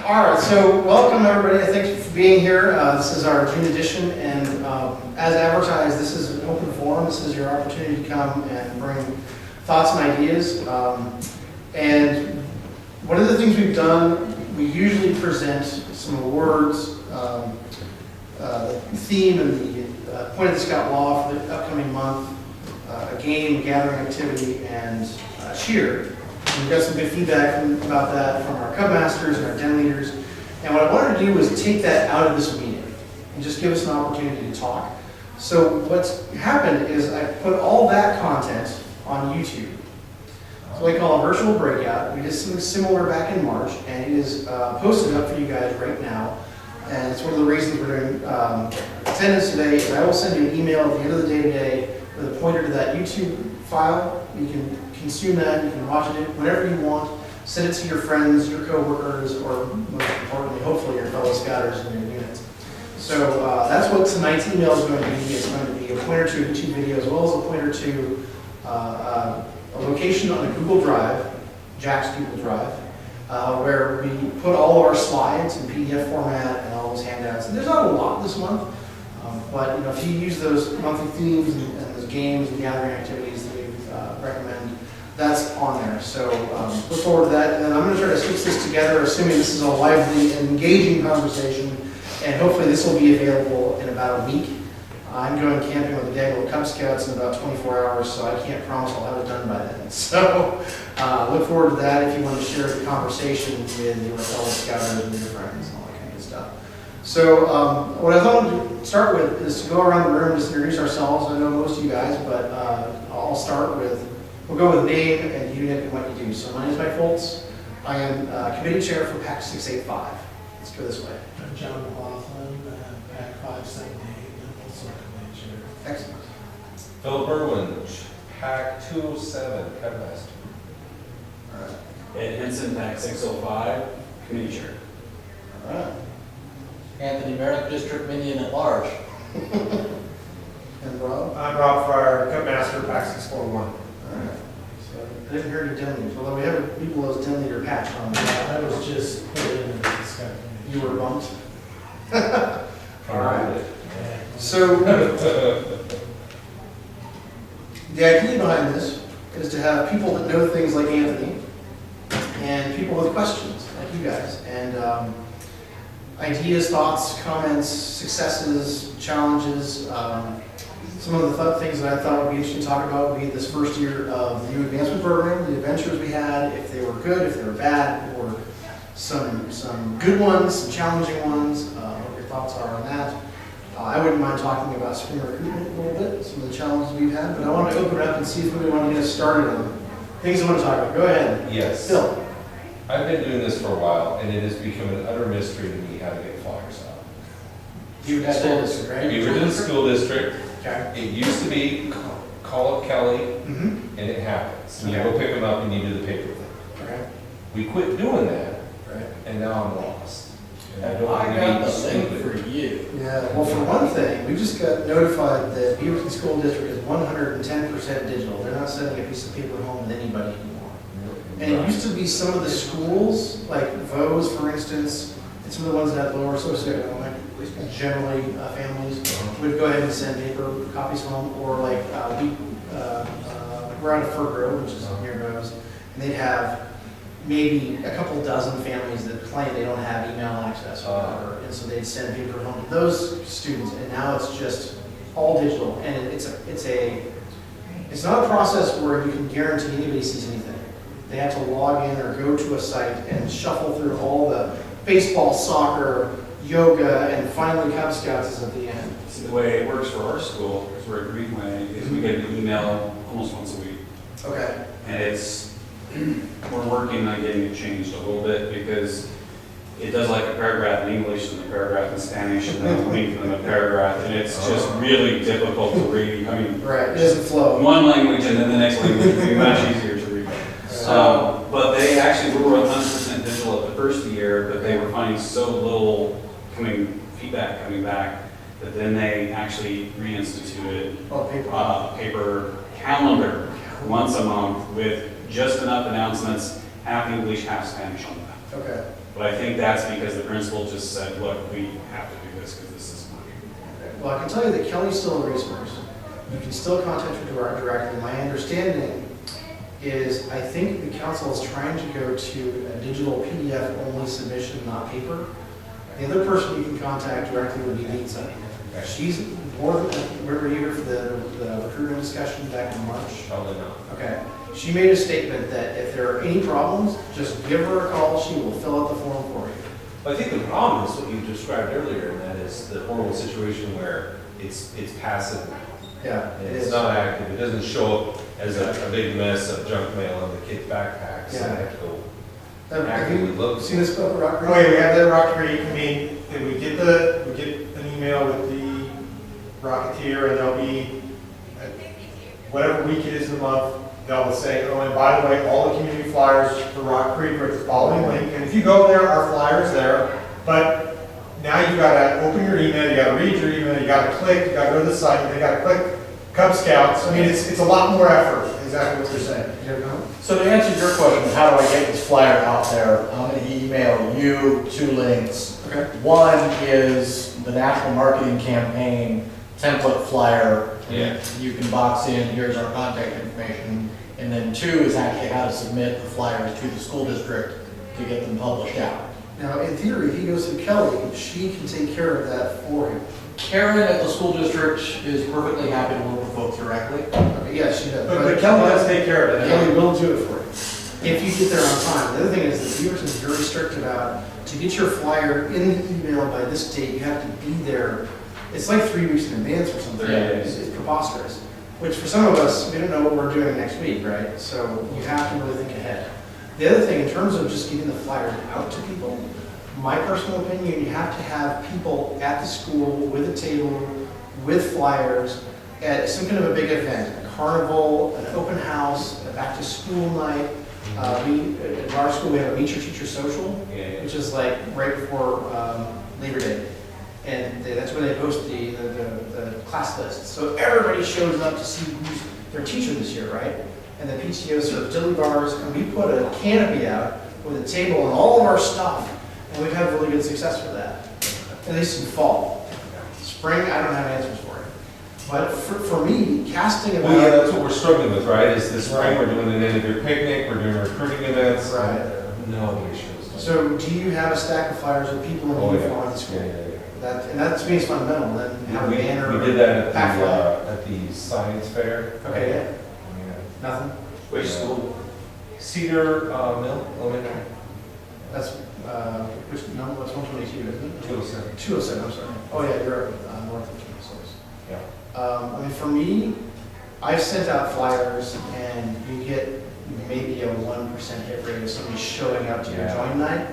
All right, so welcome everybody. Thank you for being here. This is our June edition, and as advertised, this is an open forum. This is your opportunity to come and bring thoughts and ideas. And one of the things we've done, we usually present some awards, the theme and the point of the Scout Law for the upcoming month, a game, a gathering activity, and cheer. We've got some good feedback about that from our Cub Masters and our Den leaders. And what I wanted to do was take that out of this meeting and just give us an opportunity to talk. So what's happened is I put all that content on YouTube. So we call a virtual breakout. We did something similar back in March, and it is posted up for you guys right now. And it's one of the reasons we're doing attendance today. Is I will send you an email at the end of the day today with a pointer to that YouTube file. You can consume that, you can watch it whenever you want, send it to your friends, your co-workers, or most importantly, hopefully your fellow scouters in your units. So that's what tonight's email is going to be. It's going to be a pointer to a YouTube video as well as a pointer to a location on a Google Drive, Jack's Google Drive, where we put all of our slides in PDF format and all those handouts. And there's not a lot this month, but you know, if you use those monthly themes and those games and gathering activities that we recommend, that's on there. So look forward to that. And then I'm going to try to stitch this together, assuming this is a lively and engaging conversation. And hopefully this will be available in about a week. I'm going camping with the Dago Cub Scouts in about 24 hours, so I can't promise I'll have it done by then. So look forward to that if you want to share the conversation with your fellow scouters and your friends and all that kind of good stuff. So what I thought to start with is to go around the room and just introduce ourselves. I know most of you guys, but I'll start with, we'll go with name and unit and what you do. So my name is Mike Foltz. I am committee chair for PAC 685. Let's go this way. I'm John McLaughlin, PAC 578, and also committee chair. Excellent. Philip Irwinge, PAC 207, Cub Master. All right. Ed Henson, PAC 605, committee chair. All right. Anthony Merrick, District Minion at Large. And Rob? I'm Rob Fryer, Cub Master, PAC 641. All right. So I didn't hear any den leaders, although we have a people those den leader patch on. I was just put in the Scout committee. You were bumped. All right. So the idea behind this is to have people that know things like Anthony and people with questions like you guys, and ideas, thoughts, comments, successes, challenges. Some of the things that I thought would be interesting to talk about would be this first year of the new advancement program, the adventures we had, if they were good, if they were bad, or some good ones, some challenging ones, what your thoughts are on that. I wouldn't mind talking about spring recruitment a little bit, some of the challenges we've had, but I want to open it up and see if anybody wants to get us started on things I want to talk about. Go ahead. Yes. Phil. I've been doing this for a while, and it has become an utter mystery to me how to get flyers out. You guys told us, right? Beaverton School District. Okay. It used to be call up Kelly, Mm-hmm. and it happens. You Okay. go pick them up and you do the paper thing. Okay. We quit doing that, Right. and now I'm lost. And I don't I want got to the be link stupid. for you. Yeah, well, for one thing, we just got notified that Beaverton School District is 110% digital. They're not sending a piece of paper home with anybody anymore. And it used to be some of the schools, like Vose, for instance, and some of the ones that have lower socioeconomic, generally families, would go ahead and send paper copies home, or like we're out of Fur Grove, which is near Vose, and they'd have maybe a couple dozen families that claim they don't have email access or whatever, and so they'd send paper home to those students, and now it's just all digital, and it's not a process where you can guarantee anybody sees anything. They have to log in or go to a site and shuffle through all the baseball, soccer, yoga, and finally Cub Scouts is at the end. See, the way it works for our school, because we're at Greenway, is we get an email almost once a week. Okay. And we're working on getting it changed a little bit because it does like a paragraph in English and a paragraph in Spanish and then a link and then a paragraph, and it's just really difficult to read. I mean, Right, it doesn't flow. one language and then the next language would be much easier to read. But they actually were 100% digital at the first year, but they were finding so little feedback coming back that then they actually reinstituted Oh, paper. a paper calendar once a month with just enough announcements, half English, half Spanish on the back. Okay. But I think that's because the principal just said, look, we have to do this because this isn't working. Well, I can tell you that Kelly's still a resource. You can still contact her directly. My understanding is, I think the council is trying to go to a digital PDF only submission, not paper. The other person you can contact directly would be Lisa. She's more than, we were here for the recruitment discussion back in March. Probably not. Okay. She made a statement that if there are any problems, just give her a call. She will fill out the form for you. I think the problem is what you described earlier, and that is the horrible situation where it's passive. Yeah, And it it's is. not active. It doesn't show up as a big mess of junk mail in the kids' backpacks. Yeah. And they have to go Have actively you look. seen this book, Rock Oh, Creek? yeah, we have that Rock Creek, I mean, if we get an email with the Rocketeer, and there'll be, whatever week it is in the month, they'll say, oh, and by the way, all the community flyers for Rock Creek are at the following link, and if you go there, our flyer's there, but now you gotta open your email, you gotta read your email, you gotta click, you gotta go to the site, you gotta click Cub Scouts, I mean, it's a lot more effort, exactly what you're saying. You ever know? So to answer your question, how do I get this flyer out there? I'm gonna email you 2 links. Okay. One is the national marketing campaign template flyer. Yeah. You can box in, here's our contact information. And then 2 is actually how to submit the flyers to the school district to get them published out. Now, in theory, if he goes through Kelly, she can take care of that for him. Karen at the school district is perfectly happy to work with folks directly. Okay, yes, she does. But Kelly does take care of it. Kelly will do it for you, if you get there on time. The other thing is that Beaverton is very strict about, to get your flyer in the email by this date, you have to be there. It's like 3 weeks in advance or something. Yeah. It's preposterous. Which for some of us, we don't know what we're doing next week, right? So you have to really think ahead. The other thing, in terms of just getting the flyers out to people, my personal opinion, you have to have people at the school with a table, with flyers, at some kind of a big event, a carnival, an open house, a back to school night. At our school, we have a Meet Your Teacher Social, Yeah. which is like right before Labor Day. And that's where they post the class list. So everybody shows up to see who's their teacher this year, right? And the PTO serves dilly bars, and we put a canopy out with a table and all of our stuff. And we've had really good success with that, at least in fall. Spring, I don't have answers for it. But for me, casting about... Well, yeah, that's what we're struggling with, right? Is this spring, we're doing an end-of-year picnic, we're doing recruiting events. Right. Nobody shows up. So do you have a stack of flyers with people in uniform at the school? Yeah. And that to me is fundamental, then have a banner. We did that pack flag. at the science fair. Okay, yeah, Yeah. nothing? Which school? Cedar Mill Elementary. That's, which number, what's 122, isn't it? 207. 207, I'm sorry. Oh, yeah, you're north of 206. Yeah. I mean, for me, I've sent out flyers and you get maybe a 1% hit rate of somebody showing up to your Yeah. join night.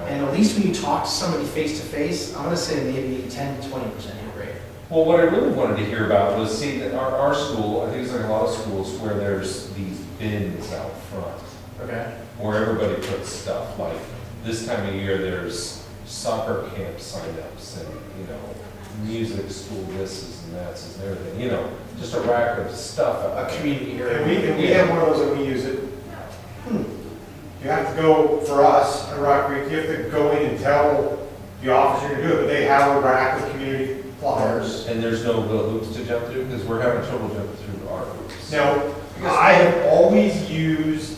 And at least when you talk to somebody face to face, I'm gonna say maybe 10 to 20% hit rate. Well, what I really wanted to hear about was, see, that our school, I think it's like a lot of schools where there's these bins out front, Okay. where everybody puts stuff, like this time of year, there's soccer camp signups and, music school thises and that's and everything, just a rack of stuff. A community area. And we have one of those that we use it. You have to go, for us, at Rock Creek, you have to go in and tell the officer to do it, but they have a rack of community flyers. And there's no little hoops to jump through, because we're having trouble jumping through our hoops. Now, I have always used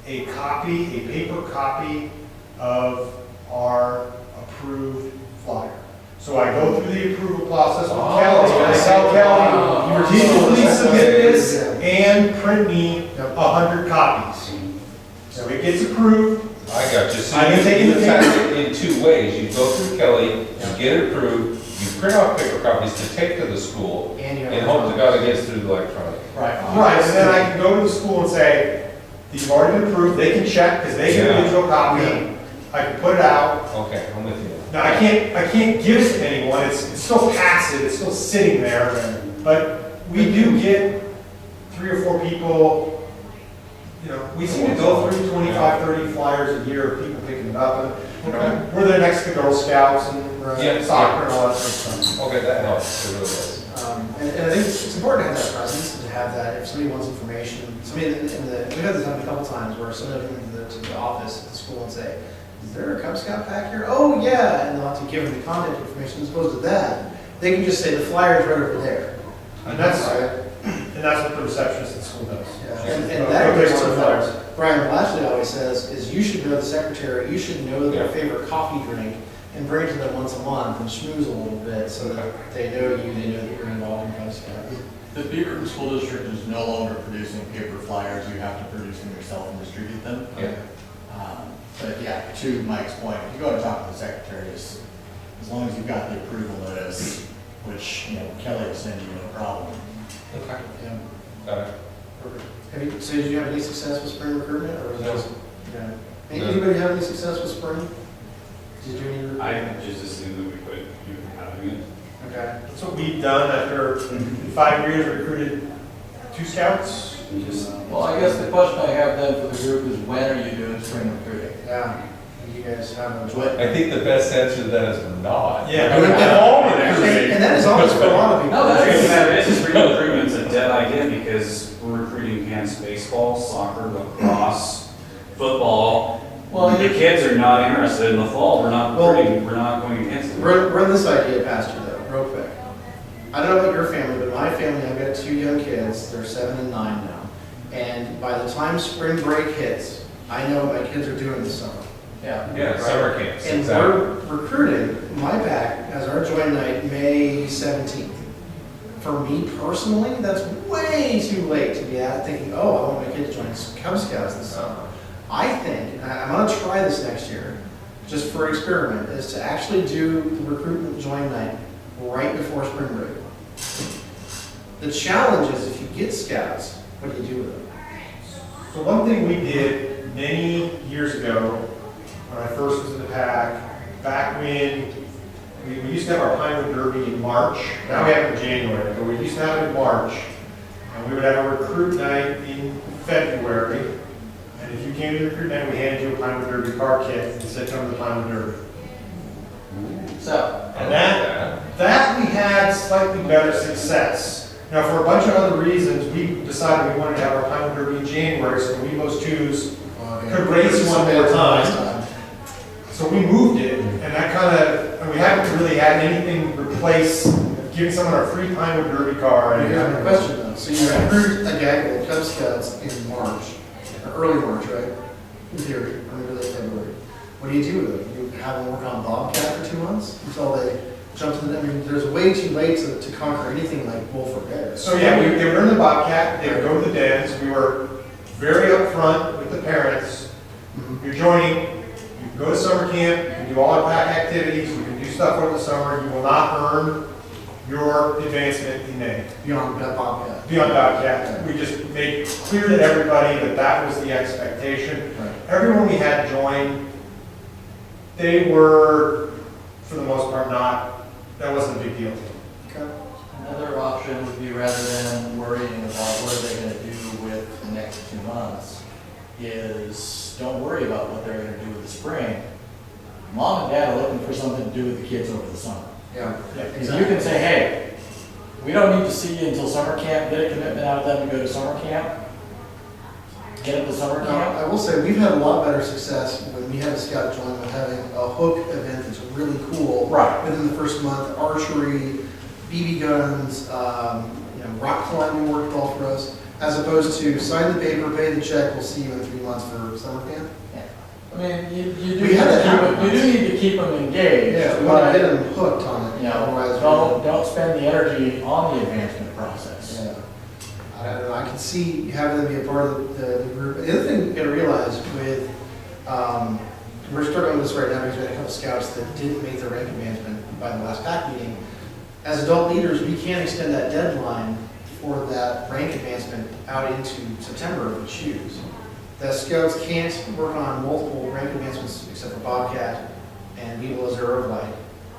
a paper copy of our approved flyer. So I go through the approval process with Kelly, and I tell Kelly, digitally submit this and print me 100 copies. So it gets approved. I got you. So I can take you the attack it in 2 ways. You go through Kelly, you get it approved, you print out paper copies to take to the school, And you have. and hope to God it gets through the electronic. Right. Right, and then I can go to the school and say, these have already been approved, they can check, because they get a Yeah. digital copy. I can put it out. Okay, I'm with you. Now, I can't give it to anyone, it's still passive, it's still sitting there, but we do get 3 or 4 people, we seem to go through 25, 30 flyers a year of people picking it up, and we're there next to Girl Scouts and Yeah. soccer and all that sort of stuff. Okay, that helps, it really does. And I think it's important to have that presence, and to have that, if somebody wants information, somebody we've had this happen a couple times where somebody will come to the office at the school and say, is there a Cub Scout pack here? Oh, yeah, and they'll have to give them the contact information. As opposed to that, they can just say the flyer's right over there. And that's, Right? and that's what the receptionist at school does. Yeah. And Go that take goes one to of the flyers. what Brian Lashley always says, is you should know the secretary, you should know their Yeah. favorite coffee drink, and bring it to them once a month and schmooze a little bit, so that they know you, they know that you're involved in Cub Scouts. The Beaverton School District is no longer producing paper flyers, you have to produce them yourself and distribute them. Yeah. But yeah, to Mike's point, if you go to talk to the secretaries, as long as you've got the approval notice, which, Kelly will send you, no problem. Okay. Yeah. Got it. Perfect. So did you have any success with spring recruitment, or was No. that? Yeah. No. Anybody have any success with spring? Did you any? I just assumed that we quit having it. Okay. That's what we've done after 5 years, recruited 2 scouts. Just, Well, I guess the question I have then for the group is when are you doing spring recruiting? Yeah. You guys have a. I think the best answer to that is we're not. Yeah. We're gonna have all of it. And that is honest for a lot of people. No, that's- It's spring recruitment's a dead idea because we're recruiting against baseball, soccer, lacrosse, football. Well, The kids are not interested in the fall, we're not Well- recruiting, we're not going against them. Run this idea past you though, real quick. I don't know about your family, but my family, I've got 2 young kids, they're 7 and 9 now. And by the time spring break hits, I know what my kids are doing this summer. Yeah. Yeah, summer camps, And exactly. we're recruiting, my back has our join night May 17th. For me personally, that's way too late to be out thinking, oh, I want my kid to join Cub Scouts this summer. I think, and I'm gonna try this next year, just for experiment, is to actually do the recruitment join night right before spring break. The challenge is if you get scouts, what do you do with them? So one thing we did many years ago, when I first was in the pack, back when we used to have our Pinewood Derby in March. Now we have it in January, but we used to have it in March. And we would have a recruit night in February. And if you came to the recruit night, we handed you a Pinewood Derby car kit and said, come to the Pinewood Derby. So, And that we had slightly better success. Now, for a bunch of other reasons, we decided we wanted to have our Pinewood Derby in January, so we most twos could race one more time. So we moved it, and that kind of, and we haven't really had anything replace giving someone a free Pinewood Derby car. And And here's my question though, so you recruit a gang of Cub Scouts in March, or early March, right? In theory, or maybe late February. What do you do with them? You have them work on Bobcat for 2 months until they jump to the, I mean, there's way too late to conquer anything like wolf or bear. So yeah, they would earn the Bobcat, they would go to the dens, we were very upfront with the parents. Mhm. You're joining, you can go to summer camp, you can do all our pack activities, you can do stuff over the summer, you will not earn your advancement in May. Beyond that Bobcat. Beyond Bobcat, we just made clear to everybody that that was the expectation. Right. Everyone we had join, they were, for the most part, not, that wasn't a big deal. Okay. another option would be rather than worrying about what are they gonna do with the next 2 months, is don't worry about what they're gonna do with the spring. Mom and dad are looking for something to do with the kids over the summer. Yeah. If you can say, hey, we don't need to see you until summer camp, get a commitment out of them to go to summer camp, get them to summer Now, camp. I will say, we've had a lot better success when we have a scout join with having a hook event that's really cool. Right. Within the first month, archery, BB guns, rock climbing worked well for us, as opposed to sign the paper, pay the check, we'll see you in 3 months for summer camp. I mean, you do We need had to that keep happen them, you do need to keep them engaged. We want but, to get them hooked on it, You know, otherwise. don't spend the energy on the advancement process. Yeah. I don't know, I can see having them be a part of the group. The other thing you gotta realize with, we're struggling with this right now because we had a couple scouts that didn't make their rank advancement by the last pack meeting. As adult leaders, we can't extend that deadline for that rank advancement out into September if we choose. The scouts can't work on multiple rank advancements except for Bobcat and Beetle Azure of Light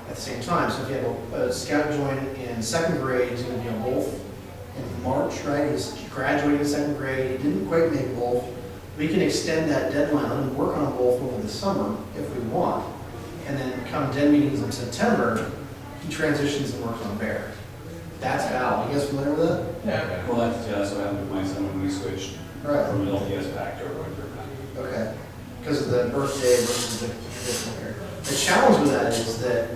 at the same time. So if you have a scout join in 2nd grade, he's gonna be on both in March, right? He's graduating in 2nd grade, he didn't quite make both. We can extend that deadline, let him work on both over the summer if we want. And then come den meetings in September, he transitions and works on bear. That's valid. You guys familiar with that? Yeah. Well, that's what happened with my son when we switched Right. from an LDS pack to a regular pack. Okay. because of the birthday versus the traditional year. The challenge with that is that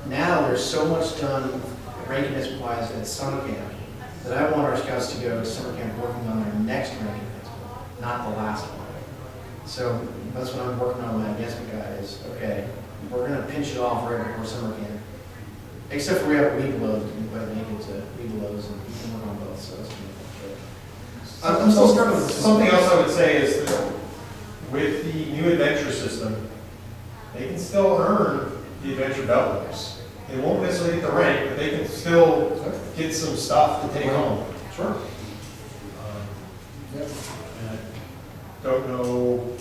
now there's so much done rankiness-wise at summer camp that I want our scouts to go to summer camp working on their next rankiness, not the last one. So that's what I'm working on with my advancement guys. Okay, we're gonna pinch it off right before summer camp. Except for we have weed loads, we quite make it to weed loads and we can work on both, so that's good. I'm still struggling with this. Something else I would say is that with the new adventure system, they can still earn the adventure belt loops. They won't necessarily get the rank, but they can still get some stuff to take home. Sure. And I don't know,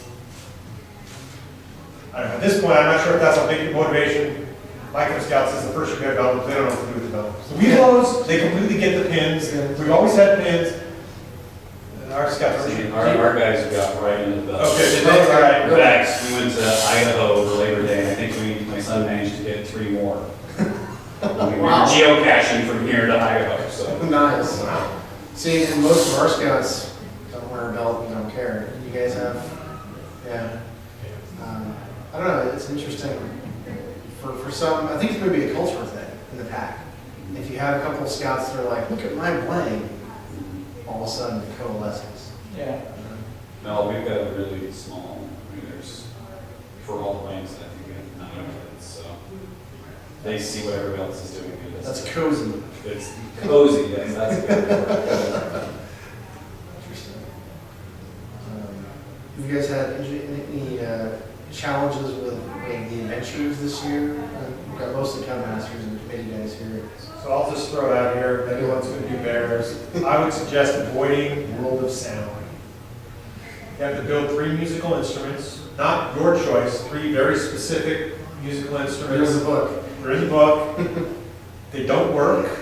at this point, I'm not sure if that's a big motivation. My Cub Scouts is the first year we have belt loops, they don't know what to do with the belt loops. The weed loads, they completely get the pins, we've always had pins. Our scouts, Our guys got right into the. okay, all right. Next, we went to Idaho over Labor Day, and I think my son managed to get 3 more. We were Wow. geocaching from here to Idaho, so. Nice. See, and most of our scouts don't wear a belt and don't care. You guys have, yeah. I don't know, it's interesting. For some, I think it's maybe a cultural thing in the pack. If you have a couple of scouts that are like, look at my bling, all of a sudden it coalesces. Yeah. No, we've got a really small, there's, for all the lanes, I think we have 9 kids, so. They see what everybody else is doing. and That's cozy. It's cozy, yes, that's a good word. Interesting. Have you guys had any challenges with the adventures this year? We've got most of the Cub Masters and committee guys here. So I'll just throw it out here, if anyone's gonna do bears, I would suggest avoiding World of Sound. You have to build 3 musical instruments, not your choice, 3 very specific musical instruments. There's a book. They're in the book. They don't work.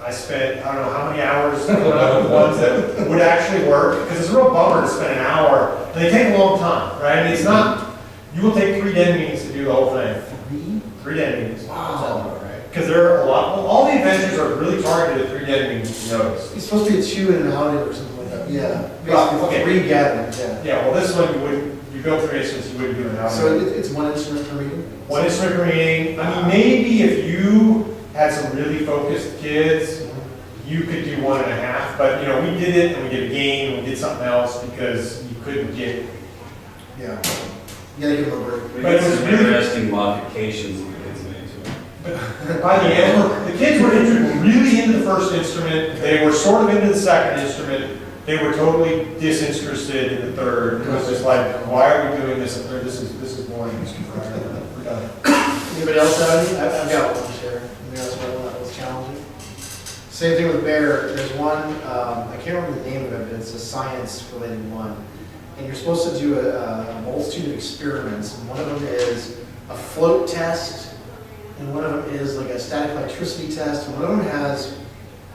I spent, I don't know how many hours coming up with ones that would actually work, because it's a real bummer to spend an hour, and they take a long time, right? And it's not, you will take 3 den meetings to do the whole thing. 3 den meetings. Wow. Because there are a lot, all the adventures are really targeted at 3 den meetings, you notice. It's supposed to be a 2 and an outing or something like that. Yeah. Well, Basically, okay. 3 gatherings, yeah. Yeah, well, this one you wouldn't, you built 3 instruments, you wouldn't do an outing. So it's 1 instrument per meeting? 1 instrument per meeting. I mean, maybe if you had some really focused kids, you could do 1.5, but you know, we did it and we did a game, we did something else because you couldn't get. Yeah. You gotta give them a break. We But did it was some really- interesting modifications that the kids made to it. By the end, the kids were really into the first instrument, they were sort of into the second instrument, they were totally disinterested in the third. It was just like, why are we doing this? This is boring. We're done. Anybody else have any? I've got one to share. Anybody else have one that was challenging? Same thing with bear. There's one, I can't remember the name of it, but it's a science-related one. And you're supposed to do a multitude of experiments. And one of them is a float test, and one of them is like a static electricity test. And one of them has,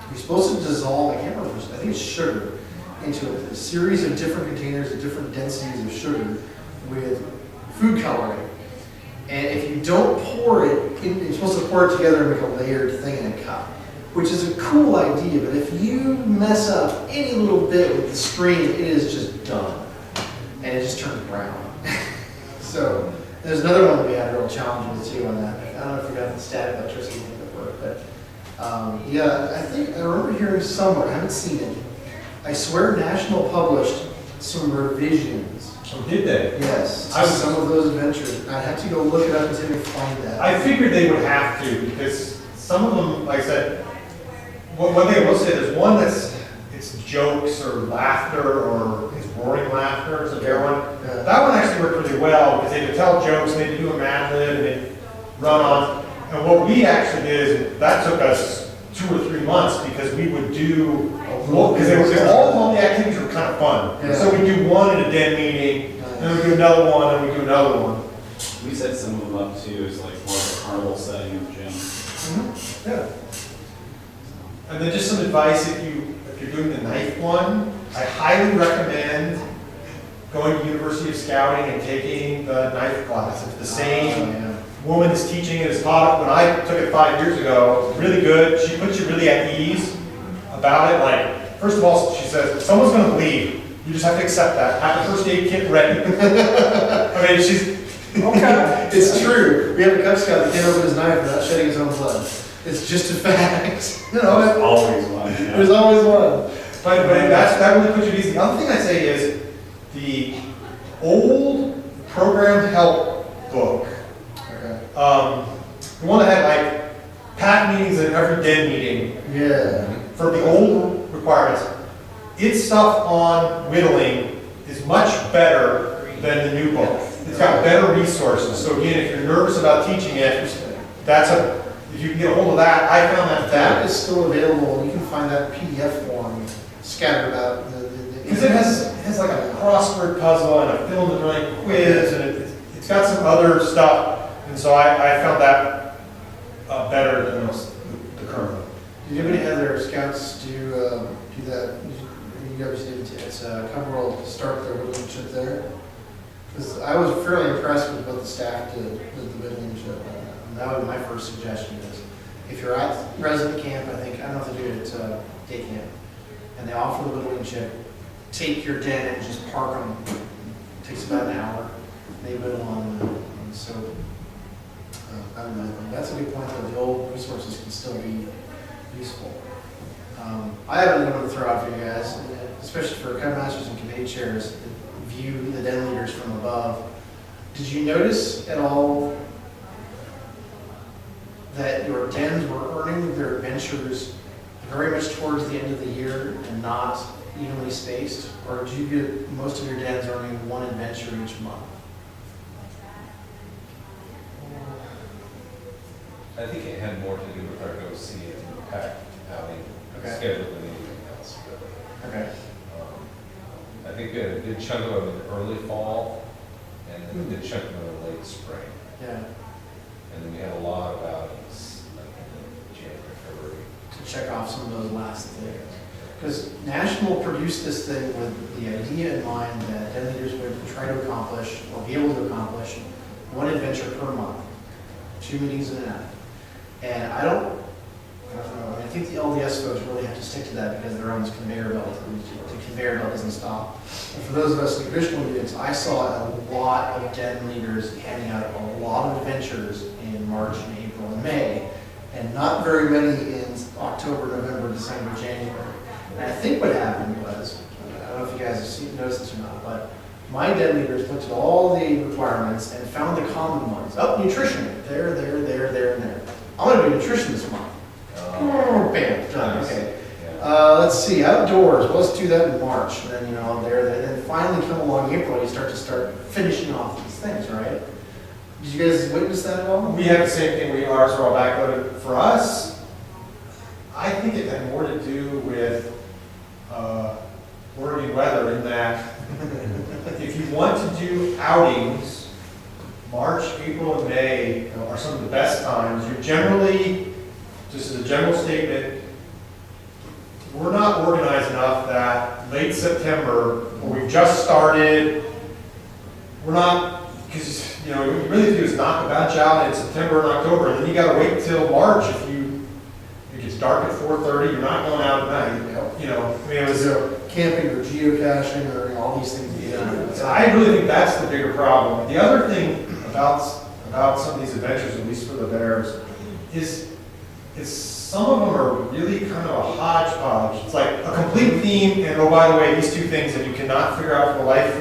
you're supposed to dissolve, I can't remember, I think it's sugar, into a series of different containers of different densities of sugar with food coloring. And if you don't pour it, you're supposed to pour it together and make a layered thing in a cup, which is a cool idea, but if you mess up any little bit with the stream, it is just done. And it just turns brown. So there's another one that we had a real challenge with too on that. I don't know if you got the static electricity thing that worked, but yeah, I think I remember hearing somewhere, I haven't seen it. I swear National published some revisions. Oh, did they? Yes, I was- some of those adventures. I'd have to go look it up and see if I can find that. I figured they would have to, because some of them, like I said, one thing I will say, there's one that's, it's jokes or laughter or it's roaring laughter, it's a fair one. Yeah. That one actually worked really well, because they could tell jokes, and they'd do a Mad Lib, and they'd run on. And what we actually did is, that took us 2 or 3 months, because we would do, because all the activities were kind of fun. Yeah. So we do one in a den meeting, then we do another one, then we do another one. We set some of them up too, as like more of a carnival setting in the gym. Yeah. And then just some advice, if you're doing the knife one, I highly recommend going to University of Scouting and taking the knife class. It's the same woman is teaching it as taught it when I took it 5 years ago. Really good. She puts you really at ease about it. Like, first of all, she says, if someone's going to bleed, You just have to accept that. Have the first aid kit ready. I mean, she's, Okay. It's true. We have a Cub Scout that can't open his knife without shedding his own blood. It's just a fact. You know, There's always one, yeah. there's always one. but that really puts you at ease. The other thing I'd say is the old program help book, Okay. the one that had like PAC meetings and every den meeting Yeah. for the old requirements, its stuff on whittling is much better than the new book. It's got better resources. So again, if you're nervous about teaching it, if you can get a hold of that, I found That is still available. You can find that PDF form scattered about because it has like a crossword puzzle and a fill in the blank quiz, and it's got some other stuff. And so I found that better than the current one. Did anybody have their scouts do that? You guys did. It's a couple to start their relationship there. Because I was fairly impressed with what the staff did with the relationship. That would be my first suggestion is, if you're at resident camp, I don't know if they do it at day camp, and they offer the whittling chip, take your den and just park them. It takes about an hour. They whittle on them. So, I don't know. That's a good point that the old resources can still be useful. I have another one to throw out for you guys, especially for Cub Masters and committee chairs that view the den leaders from above. Did you notice at all that your dens were earning their adventures very much towards the end of the year and not evenly spaced? Or did you get most of your dens earning one adventure each month? I think it had more to do with our go-see and pack outing Okay. schedule than anything else, really. Okay. I think we had a good chunk of them in early fall, and then a good chunk of them in late spring. Yeah. And then we had a lot of outings, like in January, February. To check off some of those last things. Because National produced this thing with the idea in mind that den leaders would try to accomplish, or be able to accomplish, one adventure per month, 2 meetings in an hour. And I don't know, I think the LDS folks really have to stick to that because they're on this conveyor belt. The conveyor belt doesn't stop. And for those of us in the traditional meetings, I saw a lot of den leaders handing out a lot of adventures in March and April and May, and not very many in October, November, December, January. And I think what happened was, I don't know if you guys have noticed this or not, but my den leaders looked at all the requirements and found the common ones. Oh, nutrition, there, and there. I'm gonna do nutrition this month. Bam, done, okay. Yeah. Let's see, outdoors, well, let's do that in March, and then, and then finally come along April, you start finishing off these things, right? Did you guys witness that at all? We have the same thing. Ours are all backloaded. For us, I think it had more to do with Oregon weather in that if you want to do outings, March, April, and May are some of the best times. You're generally, just as a general statement, we're not organized enough that late September, when we've just started, we're not, because what you really do is knock a batch out in September and October, and then you got to wait till March if it gets dark at 4:30. You're not going out at night. It was. Camping or geocaching or all these things. I really think that's the bigger problem. The other thing about some of these adventures, at least for the bears, is some of them are really kind of a hodgepodge. It's like a complete theme, and oh, by the way, these two things that you cannot figure out for life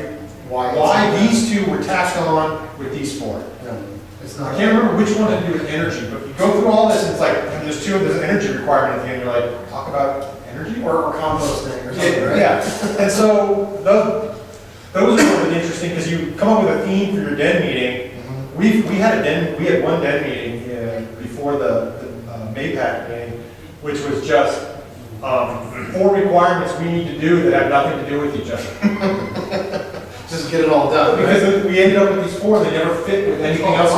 why these two were tacked on with these four. Yeah. It's not. I can't remember which one had to do with energy, but you go through all this, and it's like, and there's an energy requirement at the end. You're like, talk about energy Or composting or something, right? Yeah, and so those are really interesting because you come up with a theme for your den meeting. Mm-hmm. We had one den meeting before the MAPAC meeting, which was just 4 requirements we need to do that have nothing to do with each other. Just get it all done. Because we ended up with these 4, they never fit with anything else.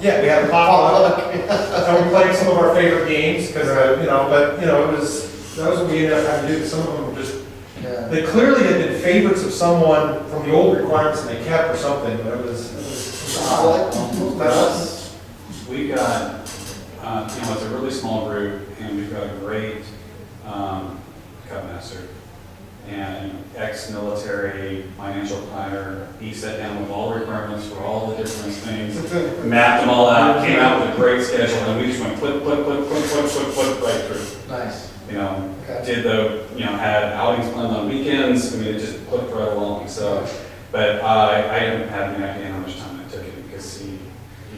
Yeah, we had a potluck, and we played some of our favorite games because that was what we ended up having to do. Some of them were just. Yeah. They clearly had been favorites of someone from the old requirements and they kept or something, but it was We've got, it's a really small group, and we've got a great Cub Master and ex-military financial planner. He sat down with all the requirements for all the different things, mapped them all out, came out with a great schedule, and we just went clip, clip, clip, clip, clip, clip, clip, right through. Nice. You know, Okay. did the, you know, had outings planned on weekends, I mean, it just clipped right along, so. But I don't have any idea how much time it took him, because he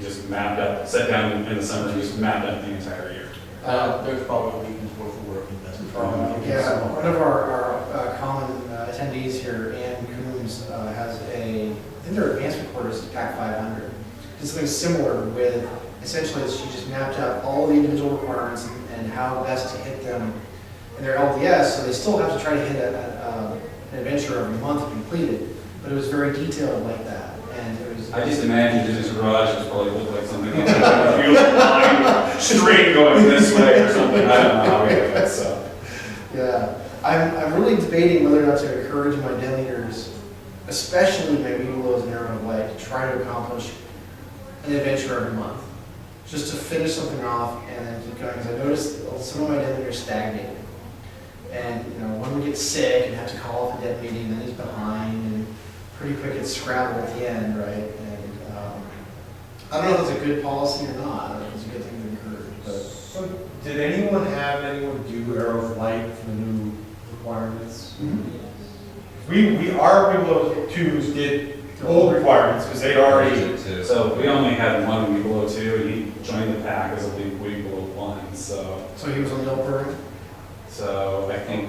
just mapped out, sat down in the summer, and just mapped out the entire year. There's probably a weekend's worth of work invested. Yeah, one of our common attendees here, Ann Coombs, has I think their advancement course is PAC 500. Did something similar with, essentially, she just mapped out all the individual requirements and how best to hit them in their LDS, so they still have to try to hit an adventure every month to complete it, but it was very detailed like that, and it was... I just imagined his garage was probably looked like something else. Like a beautiful line, string going this way or something, I don't know how he did it, so. Yeah, I'm really debating whether or not to encourage my den leaders, especially my Webelos and Arrow of Light, to try to accomplish an adventure every month. Just to finish something off and then keep going, because I noticed some of my den leaders stagnated. And, you know, one would get sick and have to call off a den meeting, then he's behind, and pretty quick it's scrambled at the end, right? And I don't know if that's a good policy or not. I don't know if it's a good thing to encourage, but... So, did anyone have anyone do Arrow of Light for the new requirements? Our Webelos twos did old requirements, because they'd already, So we only had one week below two, and he joined the pack as a week below one, so. So he was on the old program? So I think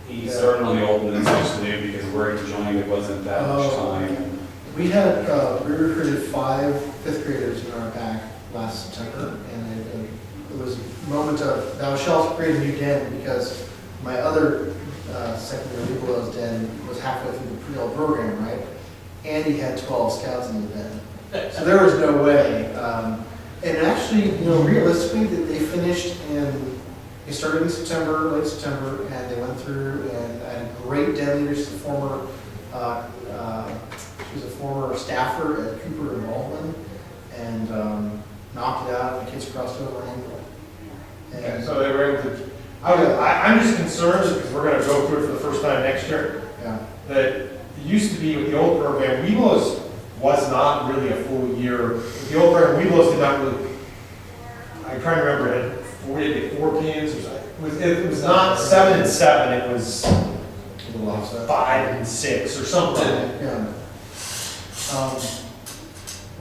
he started on the old and then switched to new, because where he joined, it wasn't that much time. We had, we recruited 5 fifth graders in our pack last September, and it was a moment of, thou shalt create a new den, because my other secondary Webelos den was halfway through the pre-old program, right? And he had 12 scouts in the den. So there was no way. And actually, you know, realistically, they finished they started in September, late September, and they went through, and I had great den leaders, she was a former staffer at Cooper and Baldwin, and knocked it out, and the kids crossed over and and so they were able to, I'm just concerned, because we're gonna go through it for the first time next year, yeah. that it used to be with the old program, Webelos was not really a full year. With the old program, Webelos did not really, I'm trying to remember, it had 4 kids or something. It was not 7 and 7, it was 5 and 6 or something. Yeah.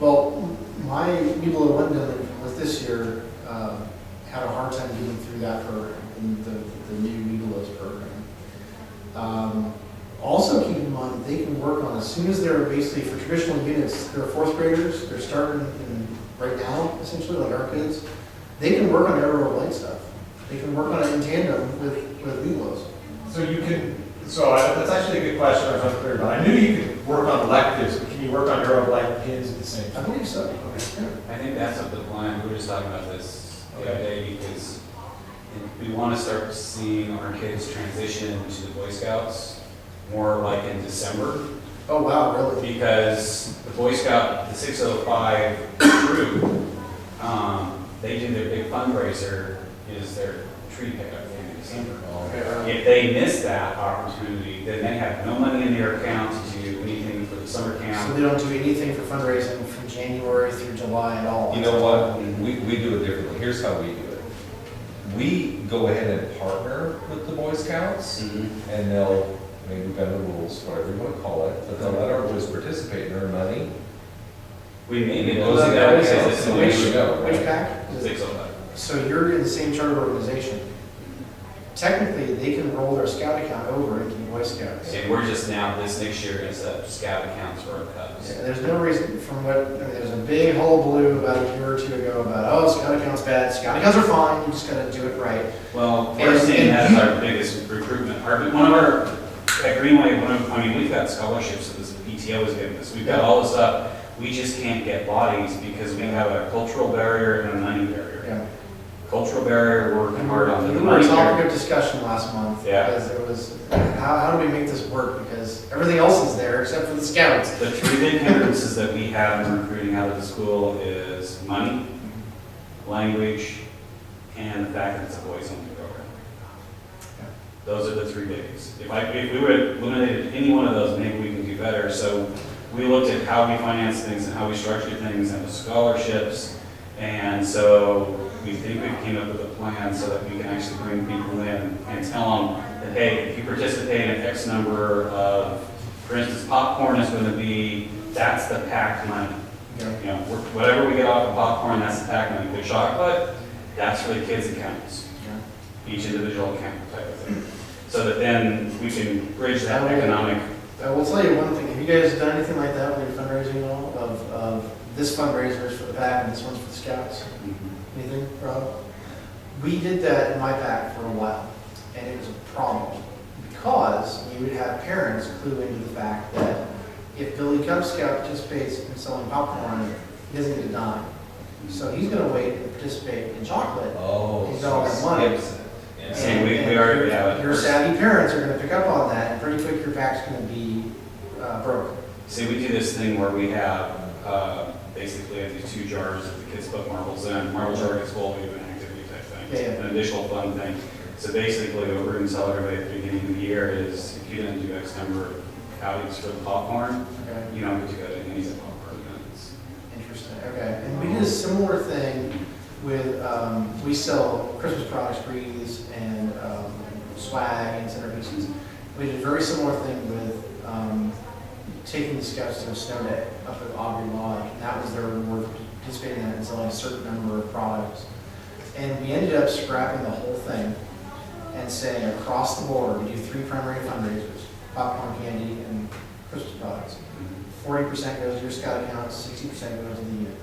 Well, my Weebelo London was this year, had a hard time getting through that program, in the new Webelos program. Also keep in mind, they can work on, as soon as they're basically, for traditional units, they're 4th graders, they're starting right now, essentially, like our kids. They can work on Arrow of Light stuff. They can work on it in tandem with Webelos. So you can, that's actually a good question I was unclear about. I knew you could work on electives, but can you work on Arrow of Light pins at the same I time? believe so. I think that's up the line, we were just talking about this the other day, because we want to start seeing our kids transition to the Boy Scouts more like in December. Oh, wow, really? Because the Boy Scout, the 605 crew, they do their big fundraiser, is their tree pickup in December. If they miss that opportunity, then they have no money in their account to do anything for the summer So camp. they don't do anything for fundraising from January through July at all? You know what, we do it differently, here's how we do it. We go ahead and partner with the Boy Scouts, Mhm. and they'll, maybe bend the rules, whatever you want to call it, but they'll let our boys participate and earn money. We maybe Yeah, closing that that makes because sense. it's So the we way should we go. go. Which pack? Is it- 605. So you're in the same charter organization. Technically, they can roll their scout account over into the Boy Scouts. And we're just now, this next year, going to set up scout accounts for our cubs. Yeah, there's no reason, from what, I mean, there's a big hullabaloo about a year or 2 ago about, oh, scout account's bad. Scout accounts are fine, you just gotta do it right. Well, we're seeing that as our biggest recruitment. One of our, at Greenway, we've got scholarships that this PTO is giving us. We've got all this stuff. We just can't get bodies because we have a cultural barrier and a money barrier. Yeah. Cultural barrier, we're working hard on the We were a money topic barrier. of discussion last month. Yeah. Because it was, how do we make this work? Because everything else is there except for the scouts. The 3 big hindrances that we have in recruiting out of the school is money, language, and the fact that it's a boys-only program. Those are the three biggies. If we would have eliminated any one of those, maybe we can do better. So we looked at how we finance things and how we structure things and the scholarships. And so we think we came up with a plan so that we can actually bring people in and tell them that, hey, if you participate in X number of, for instance, popcorn is going to be, that's the PAC money. Yeah. You know, whatever we get off of popcorn, that's the PAC money. The chocolate, that's for the kids' accounts, each individual account type of thing. So that then we can bridge that economic. I will tell you one thing, have you guys done anything like that with your fundraising at all? Of this fundraiser is for the PAC and this one's for the Scouts? Anything, Rob? We did that in my PAC for a while, and it was a problem. Because we would have parents clue into the fact that if Billy Cub Scout participates in selling popcorn, he doesn't get a dime. So he's gonna wait and participate in chocolate. Oh, He's all that money. skips it. Yeah. See, we already have it. Your savvy parents are gonna pick up on that, and pretty quick your PAC's gonna be broke. See, we do this thing where we have, basically these 2 jars that the kids put marbles in. Marble jar gets full, we do an activity type thing. Yeah. An additional fun thing. So basically what we're gonna tell everybody at the beginning of the year is if you didn't do X number of outings for the popcorn, Okay, you don't get to go to any of the popcorn events. interesting, okay. And we did a similar thing with, we sell Christmas products, wreaths, and swag and centerpieces. We did a very similar thing with taking the Scouts to a snow day up at Aubrey Lodge. And that was their reward for participating in that and selling a certain number of products. And we ended up scrapping the whole thing and saying across the board, we do 3 primary fundraisers, popcorn, candy, and Christmas products. 40% goes to your Scout account, 60% goes to the unit.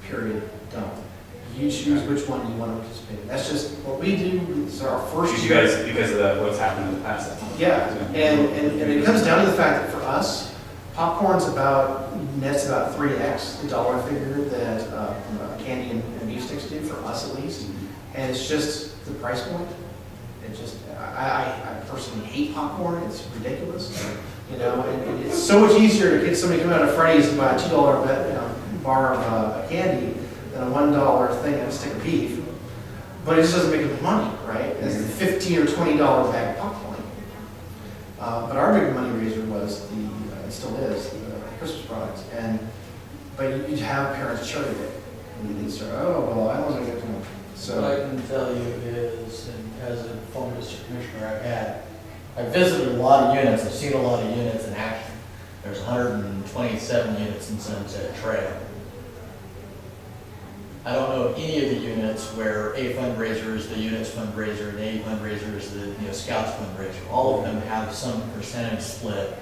Period, done. You choose which one you want to participate in. That's just what we do. It's our first Because you year. guys, because of what's happened in the past. Yeah, and it comes down to the fact that for us, popcorn's nets about 3x the dollar figure that candy and beef sticks do, for us at least. And it's just the price point. It just, I personally hate popcorn, it's ridiculous. You know, and it's so much easier to get somebody to come out of Freddy's and buy a $2 bar of candy than a $1 thing and a stick of beef. But it just doesn't make enough money, right? It's the $15 or $20 bag of popcorn. But our big money raiser was it still is, the Christmas products. But you'd have parents cherry pick. And they'd start, oh, well, I wasn't going to. What So, I can tell you is, and as a former district commissioner, I've visited a lot of units, I've seen a lot of units in action. There's 127 units in Sunset Trail. I don't know of any of the units where a fundraiser is the unit's fundraiser and a fundraiser is the Scouts fundraiser. All of them have some percentage split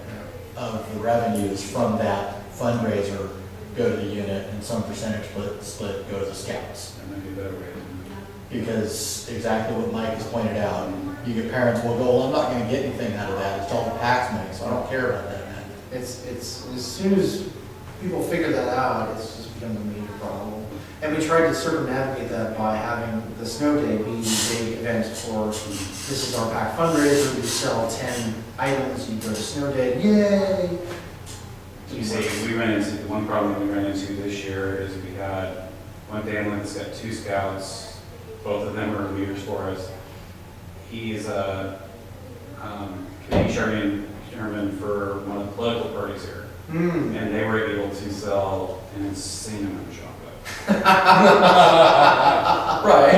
of the revenues from that fundraiser go to the unit and some percentage split go to the Scouts. There might be a better way to do Because exactly what Mike has pointed out, you get parents will go, well, I'm not gonna get anything out of that, it's all the PAC's money, so I don't care about that, man. it's as soon as people figure that out, it's just become a major problem. And we tried to circumnavigate that by having the snow day be the big event for, this is our PAC fundraiser, we sell 10 items, you go to snow day, yay! You see, we ran into, the one problem we ran into this year is we had one family that's got 2 Scouts, both of them are leaders for us. He's a committee chairman for one of the political parties here, and they were able to sell an insane amount of chocolate. Right.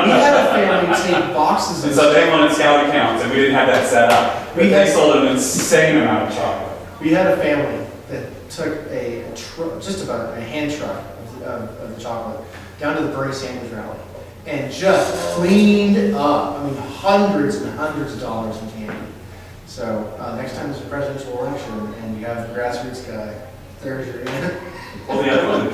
We had a family take boxes And of so they wanted Scout accounts, and we didn't have that set up, but they sold an insane amount of chocolate. We had a family that took just about a hand truck of the chocolate down to the Bernie Sanders rally and just cleaned up. I mean, hundreds and hundreds of dollars in candy. So next time there's a presidential election and you have the grassroots guy, there's your Well, the other one that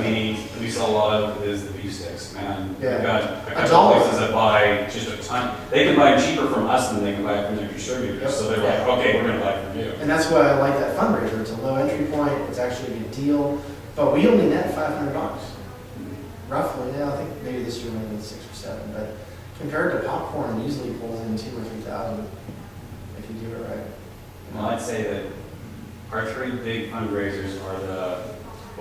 we sell a lot of is the beef sticks, man. Yeah. We've got a couple $1. places that buy just a ton. They can buy them cheaper from us than they can buy it from their distributors. Yep. So they're like, okay, we're gonna buy it from you. And that's why I like that fundraiser. It's a low entry point. It's actually a good deal. But we only net $500. Roughly, yeah, I think maybe this year maybe 6 or 7. But compared to popcorn, it usually pulls in 2,000 or 3,000 if you do it right. Well, I'd say that our 3 big fundraisers are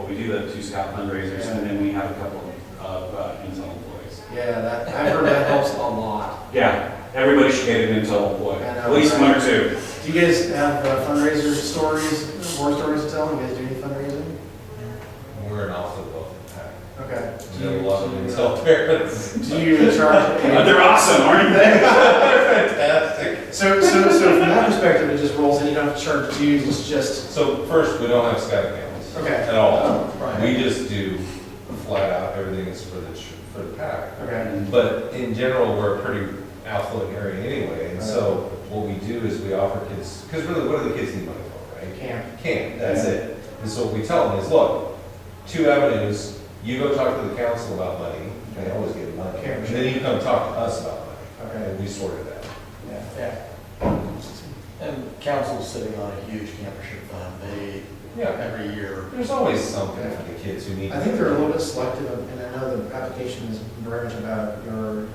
we do the 2 Scout fundraisers, and then we have a couple of Intel employees. Yeah, I've heard that helps a lot. Yeah, everybody should get it until, what, I know, at least right? 1 or 2. Do you guys have fundraiser stories, war stories to tell? You guys do any fundraising? We're an awfully wealthy pack. Okay. We have a lot of intel parents. Do you charge? They're awesome, aren't they? Fantastic. So from that perspective, it just rolls in, you don't have to charge dues, it's just, So first, we don't have scout accounts. okay. At all. Oh, right. We just do flat out, everything is for the pack. Okay. But in general, we're a pretty affluent area anyway, and so what we do is we offer kids, because really, what do the kids need money for, right? Camp, that's it. And so what we tell them is, look, 2 avenues, you go talk to the council about money, they always get money. Camp. And then you come talk to us about money, Okay. and we sort it out. Yeah. And council's sitting on a huge campership fund, they, Yeah, every year. there's always something for the kids who need. I think they're a little bit selective, and I know the application is very much about your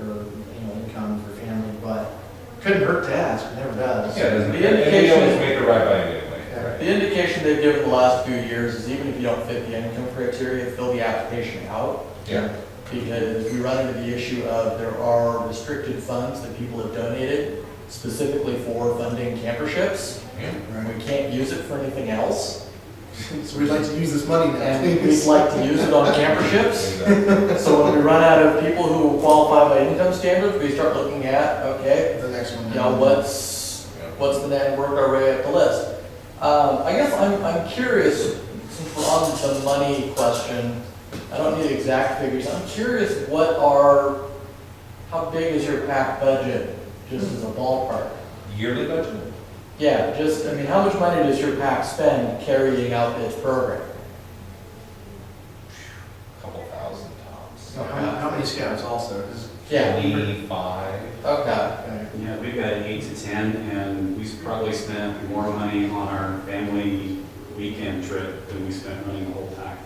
income for family, but couldn't hurt to ask, it never does. Yeah, it doesn't, The and we indication- always make it right by you anyway. Yeah. The indication they've given the last few years is even if you don't fit the income criteria, fill the application out. Yeah. Because we run into the issue of there are restricted funds that people have donated specifically for funding camperships. And we can't use it for anything else. So we'd like to use this money now. And we'd like to use it on camperships. Exactly. So when we run out of people who qualify by income standards, we start looking at, okay, The next one. you know, what's the net, work our way up the list. I guess I'm curious, since we're on the money question, I don't need exact figures, I'm curious how big is your PAC budget, just as a ballpark? Yearly budget? Yeah, how much money does your PAC spend carrying out its program? Couple thousand tops. So how many scouts also? 'Cause- Yeah, 25. okay. okay. Yeah, we've got 8 to 10, and we probably spent more money on our family weekend trip than we spent running the whole pack.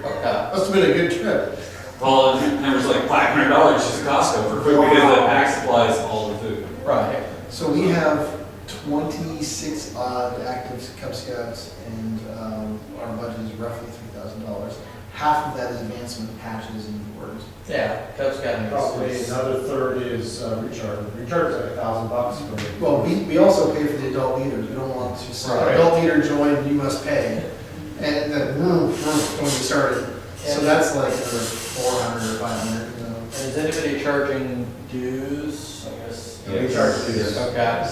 Okay. Must have been a good trip. Well, there was like $500 just at Costco for food because the pack supplies all the food. Right. So we have 26 odd active Cub Scouts, and our budget is roughly $3,000. Half of that is advancement patches and boards. Yeah, Cub Scouting Probably is. another third is recharge. Recharge is like $1,000 for. Well, we also pay for the adult leaders. We don't want to say, Right. adult leader join, you must pay. And then, when we started. So that's like another 400 or 500, you know. And is anybody charging dues? I guess. Yeah. We charge dues. Okay.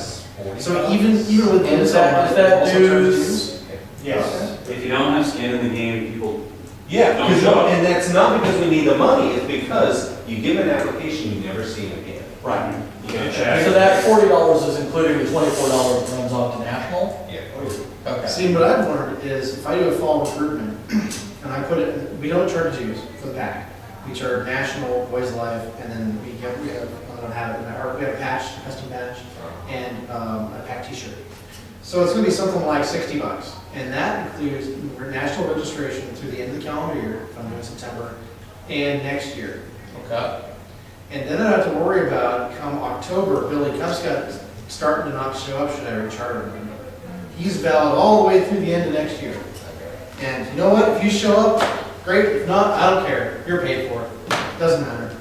40. So even with the Is that also charge dues? Yes. If you don't have skin in the game, people, Yeah, Don't because, show up. and that's not because we need the money, it's because you give an application, you never see it again. Right. you get a check. So that $40 is including the $24 that runs off to national? Yeah. Okay. See, what I've learned is if I do a fall recruitment and I put it, we don't charge dues for the pack. We charge national, Boys Life, and then we have, I don't have it, or we have a patch, custom patch, and a pack t-shirt. So it's gonna be something like $60. And that includes national registration through the end of the calendar year, if I'm doing September, and next year. Okay. And then I don't have to worry about, come October, Billy Cub Scout starting to not show up, should I recharter him? He's valid all the way through the end of next year. And you know what, if you show up, great, if not, I don't care, you're paid for it, doesn't matter.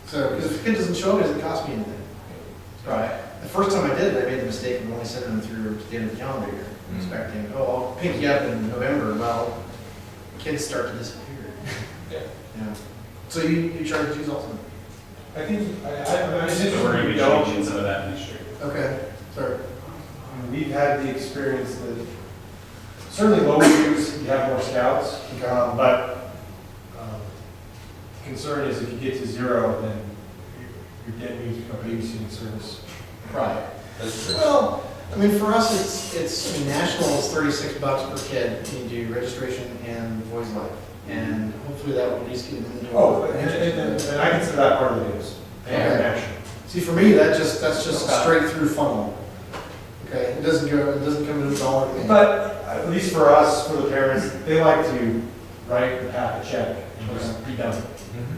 So, because if a kid doesn't show up, it doesn't cost me anything. Right. The first time I did it, I made the mistake of only sending them through to the end of the calendar year, expecting, oh, I'll pick you up in November, well, kids start to disappear. Yeah. Yeah. So you charge dues also? I think, I'm So we're gonna be changing some of that next year. Okay, sorry. We've had the experience that certainly lower dues, you have more scouts, but concern is if you get to 0, then you're getting a babysitting service. Right. That's true. Well, I mean, for us, I mean, national is $36 per kid, when you do registration and Boys Life. And hopefully that will at least get them into. Oh, and I consider that part of the dues, paying Okay. national. See, for me, that's just a Okay. straight through funnel. Okay, it doesn't come in a dollar thing. But at least for us, for the parents, they like to write and pack a check and just be done.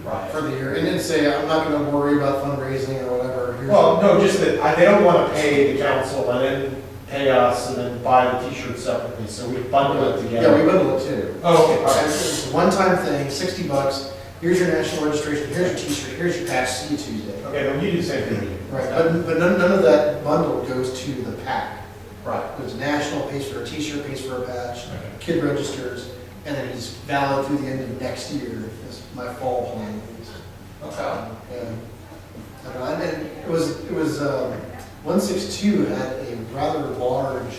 Right. For the year, and then say, I'm not gonna worry about fundraising or whatever. Here's- Well, no, just that they don't want to pay the council and then pay us and then buy the t-shirt separately, so we bundle it Yeah, together. we bundle it too. Oh, okay, all Okay, right. It's a one-time thing, $60. Here's your national registration, here's your t-shirt, here's your patch, see you Tuesday. Okay, then you do the same thing. Right, but none of that bundle goes to the pack. Right. Goes national, pays for a t-shirt, pays for a patch, kid registers, and then he's valid through the end of next year, is my fall plan. Okay. Yeah. I don't know, and then it was, 162 had a rather large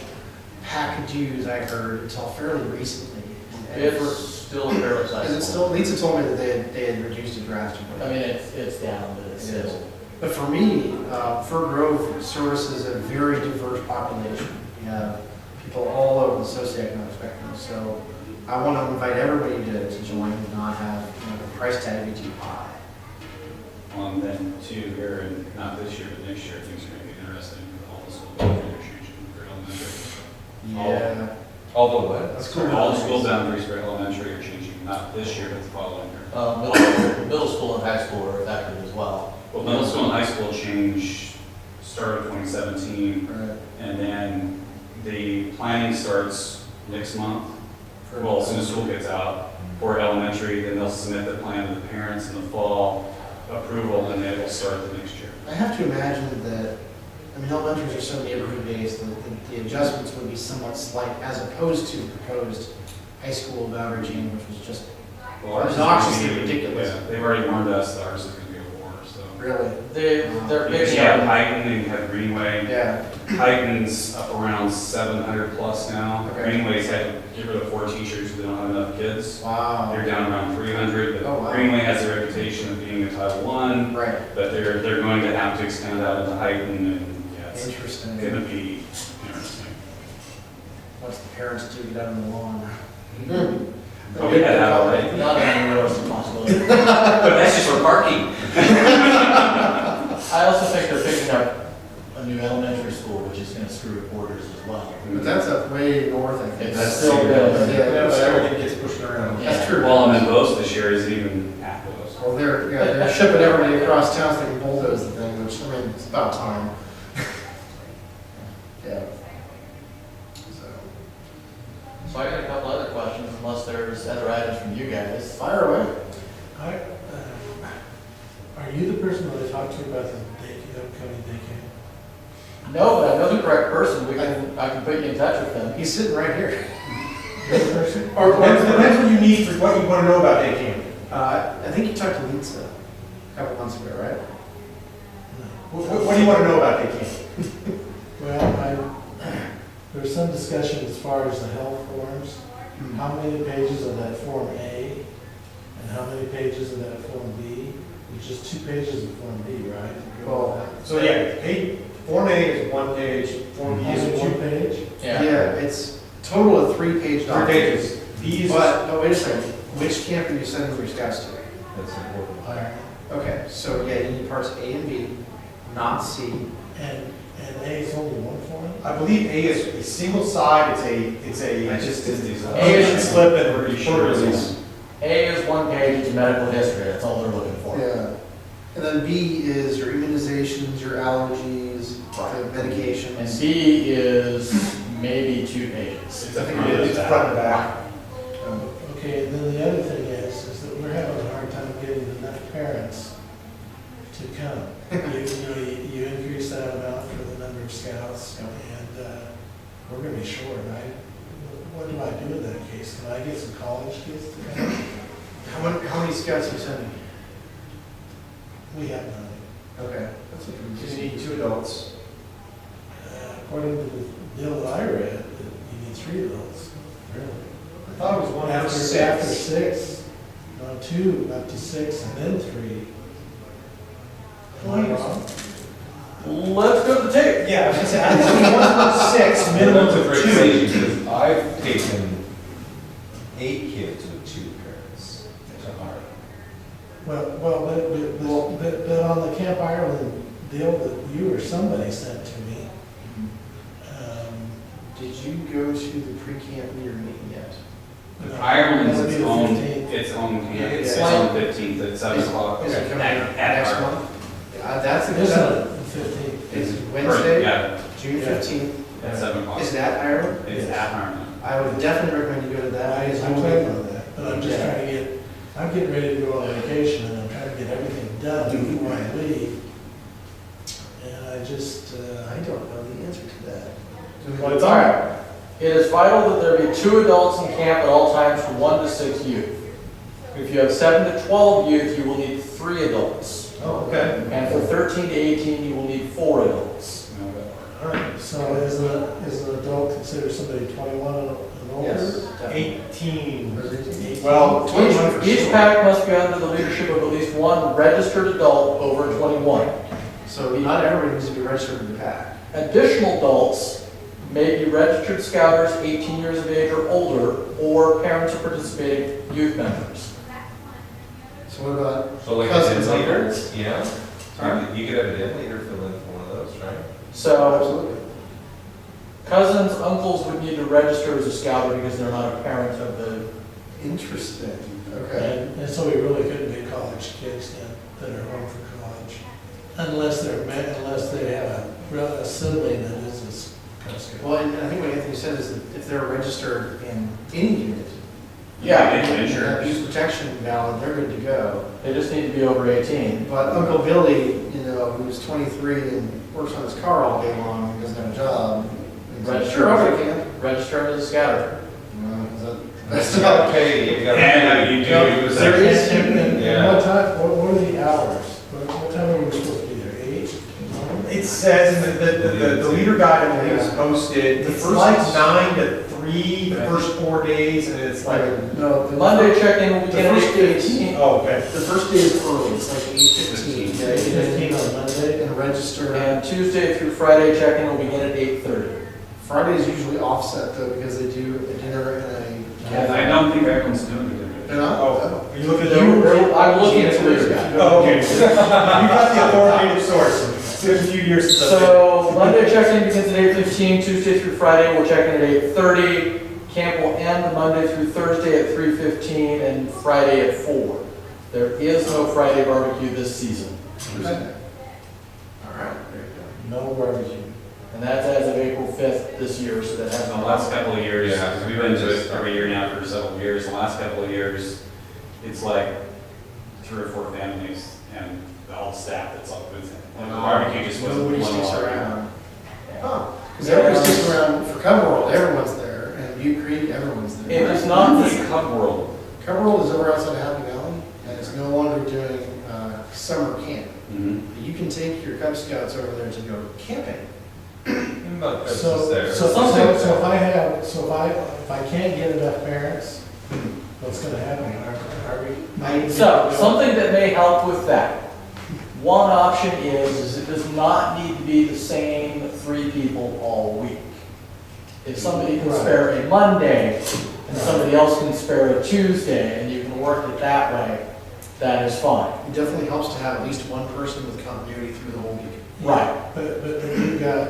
pack of dues, I heard, until fairly recently. And It's still fairly sizable. Is it still, Lisa told me that they had reduced it drastically. I mean, it's down, but it's It is. still. But for me, Fir Grove services a very diverse population. We have people all over the socioeconomic spectrum, so I want to invite everybody to join and not have, the price tag be too high. And then too, here, and not this year, but next year, things are gonna be interesting with all the school boundaries are changing for elementary. Yeah. All the what? That's cool. All the school boundaries for elementary are changing, not this year, but the following year. Middle school and high school are affected as well. Well, middle school and high school change started 2017, Right. and then the planning starts next month. Well, as soon as school gets out for elementary, then they'll submit the plan to the parents in the fall, approval, and then it will start the next year. I have to imagine that, elementaries are so neighborhood based, that the adjustments would be somewhat slight as opposed to proposed high school boundary change, which was just Well, ours is obnoxiously gonna be- ridiculous. Yeah, they've already warned us that ours is gonna be a war, so. really, They're You picking have up. Heighton and you have Greenway. yeah. Heighton's up around 700 plus now. Okay. Greenway's had to get rid of 4 teachers, they don't have enough kids. Wow. They're down around 300, Oh, but wow. Greenway has a reputation of being a Title I, Right, but they're going to have to expand out into Heighton, and yeah, it's interesting. gonna be interesting. Once the parents do get out on the lawn. But we had that already. Not an unrealistic possibility. But that's just for parking. I also think they're picking up a new elementary school, which is gonna screw reporters as well. But that's up way north, I think. It's still good. Yeah, but Yeah, everything gets pushed around. that's true. Well, and then Bose this year is even half Bose. Well, they're shipping everybody across town so they can bulldoze the thing, which, it's about time. Yeah. So, So I got a couple other questions, unless there's other items from you guys. fire away. Are you the person that I talked to about the upcoming day camp? No, but I know the correct person, I can put you in touch with them. He's sitting right here. You're the person? Or depends what you need for what you want to know about day camp. I think you talked to Lisa a couple months ago, right? What do you want to know about day camp? Well, there's some discussion as far as the health forms. How many pages of that Form A and how many pages of that Form B? There's just 2 pages of Form B, right? Well, So yeah, Form A is 1 page, Form B Is is it 2 1 page? yeah, it's total of 3-page 3 document. pages. B is, But wait a second, which camp are you sending your scouts to? That's important. Iron. Okay, so yeah, you need parts A and B, not C. And A is only 1 form? I believe A is a single side, it's a I just did these. A is- slip and Pretty report sure it release. is. A is 1 page, it's medical history, that's all they're looking for. Yeah. And then B is your immunizations, your allergies, the medications. And B is maybe 2 pages. It's I a think front it and is back. front and back. Okay, and then the other thing is that we're having a hard time getting enough parents to come. You increase that amount for the number of scouts, and we're gonna be short, right? What do I do in that case? Can I get some college kids to come? How many scouts are you sending? We have none. Okay. That's what You need 2 adults. According to the bill that I read, you need 3 adults, really. I thought it was 1 After after 6. 6, no, 2, up to 6, and then 3. Am I wrong? Let's go to the tape. Yeah, I was gonna say, I think 1 6, minimum That's a of great 2. decision, because I've taken 8 kids with 2 parents to Harvard. But on the Camp Ireland deal that you or somebody sent to me, Did you go to the pre-camp leader meeting yet? Ireland's That'll be its the own, 15th. its own, Yeah, it's yeah. on 15th at 7 o'clock. Is it coming At next Harvard. month? That's a it is good, on the 15th. it's Or, Wednesday, Yeah, June Yeah. 15th. at 7 o'clock. Is that Ireland? It's at Harmon. I would definitely recommend you go to that. I because you I'm will planning be- on that, but I'm just Yeah. trying to get, I'm getting ready to go on vacation, and I'm trying to get everything done before I leave. I don't know the answer to that. Well, it's All all right. It is vital that there be 2 adults in camp at all times for 1 to 6 youth. If you have 7 to 12 youth, you will need 3 adults. Oh, okay. And for 13 to 18, you will need 4 adults. All right. So is an adult considered somebody 21 and older? Yes, definitely. 18. Or is it 18? Well, 21 for Each sure. pack must be under the leadership of at least 1 registered adult over 21. So not everybody needs to be registered in the pack. Additional adults may be registered scouters 18 years of age or older, or parents of participating youth members. So what about So like a cousins, den leader, uncles? yeah? Sorry? You could have a den leader fill in for one of those, right? So Absolutely. cousins, uncles would need to register as a scouter because they're not a parent of the, Interesting. Okay. And so we really couldn't be college kids then, that are home for college, unless they have a sibling that is a Cub Scout. Well, and I think what Anthony said is that if they're registered in any unit, yeah, and have use protection valid, they're good to go. they just need to be over 18. But Uncle Billy, who's 23 and works on his car all day long and doesn't have a job, he's like, Register. sure, I'll camp. Register as a scouter. That's You gotta pay, you gotta Yeah, pay. you do. There is- And Yeah. what are the hours? What time are we supposed to be there, 8? It says in the leader guide, I believe, is posted, The it's first like is- 9 to 3, the first 4 days, and it's like, No, Monday check-in will The begin at first 8:15. oh, okay. The first day is early, it's like 8:15. Yeah, 15 on Monday? and register. And Tuesday through Friday check-in will begin at 8:30. Friday is usually offset though, because they do a dinner and a. I don't think everyone's doing it. They're not? Oh, are you looking at You- the? I'm looking at the leader guide. Oh, okay. You got the authoritative source. It's been a few years since I've been. So Monday check-in begins at 8:15, Tuesday through Friday we'll check in at 8:30. Camp will end Monday through Thursday at 3:15 and Friday at 4. There is no Friday barbecue this season. Okay. All right, very good. No barbecue. And that's as of April 5th this year, so that The hasn't. last couple of years, Yeah. because we've been to it every year now for several years, the last couple of years, it's like 3 or 4 families and the whole staff that's up with it. Like the barbecue just wasn't Nobody one sticks lot. around. Huh, because everybody sticks around for Cub World, everyone's there, and Butte Creek, everyone's It there. is not This the, Cub World. Cub World is over outside of Happy Valley, and it's no longer doing summer camp. You can take your Cub Scouts over there to go camping. Not that's So, just there. so Something- if I can't get enough parents, what's gonna happen? Are we? so, something that may help with that. One option is it does not need to be the same 3 people all week. If somebody can Right. spare a Monday, and somebody else can spare a Tuesday, and you can work it that way, that is fine. It definitely helps to have at least one person with continuity through the whole week. Right. But then you've got,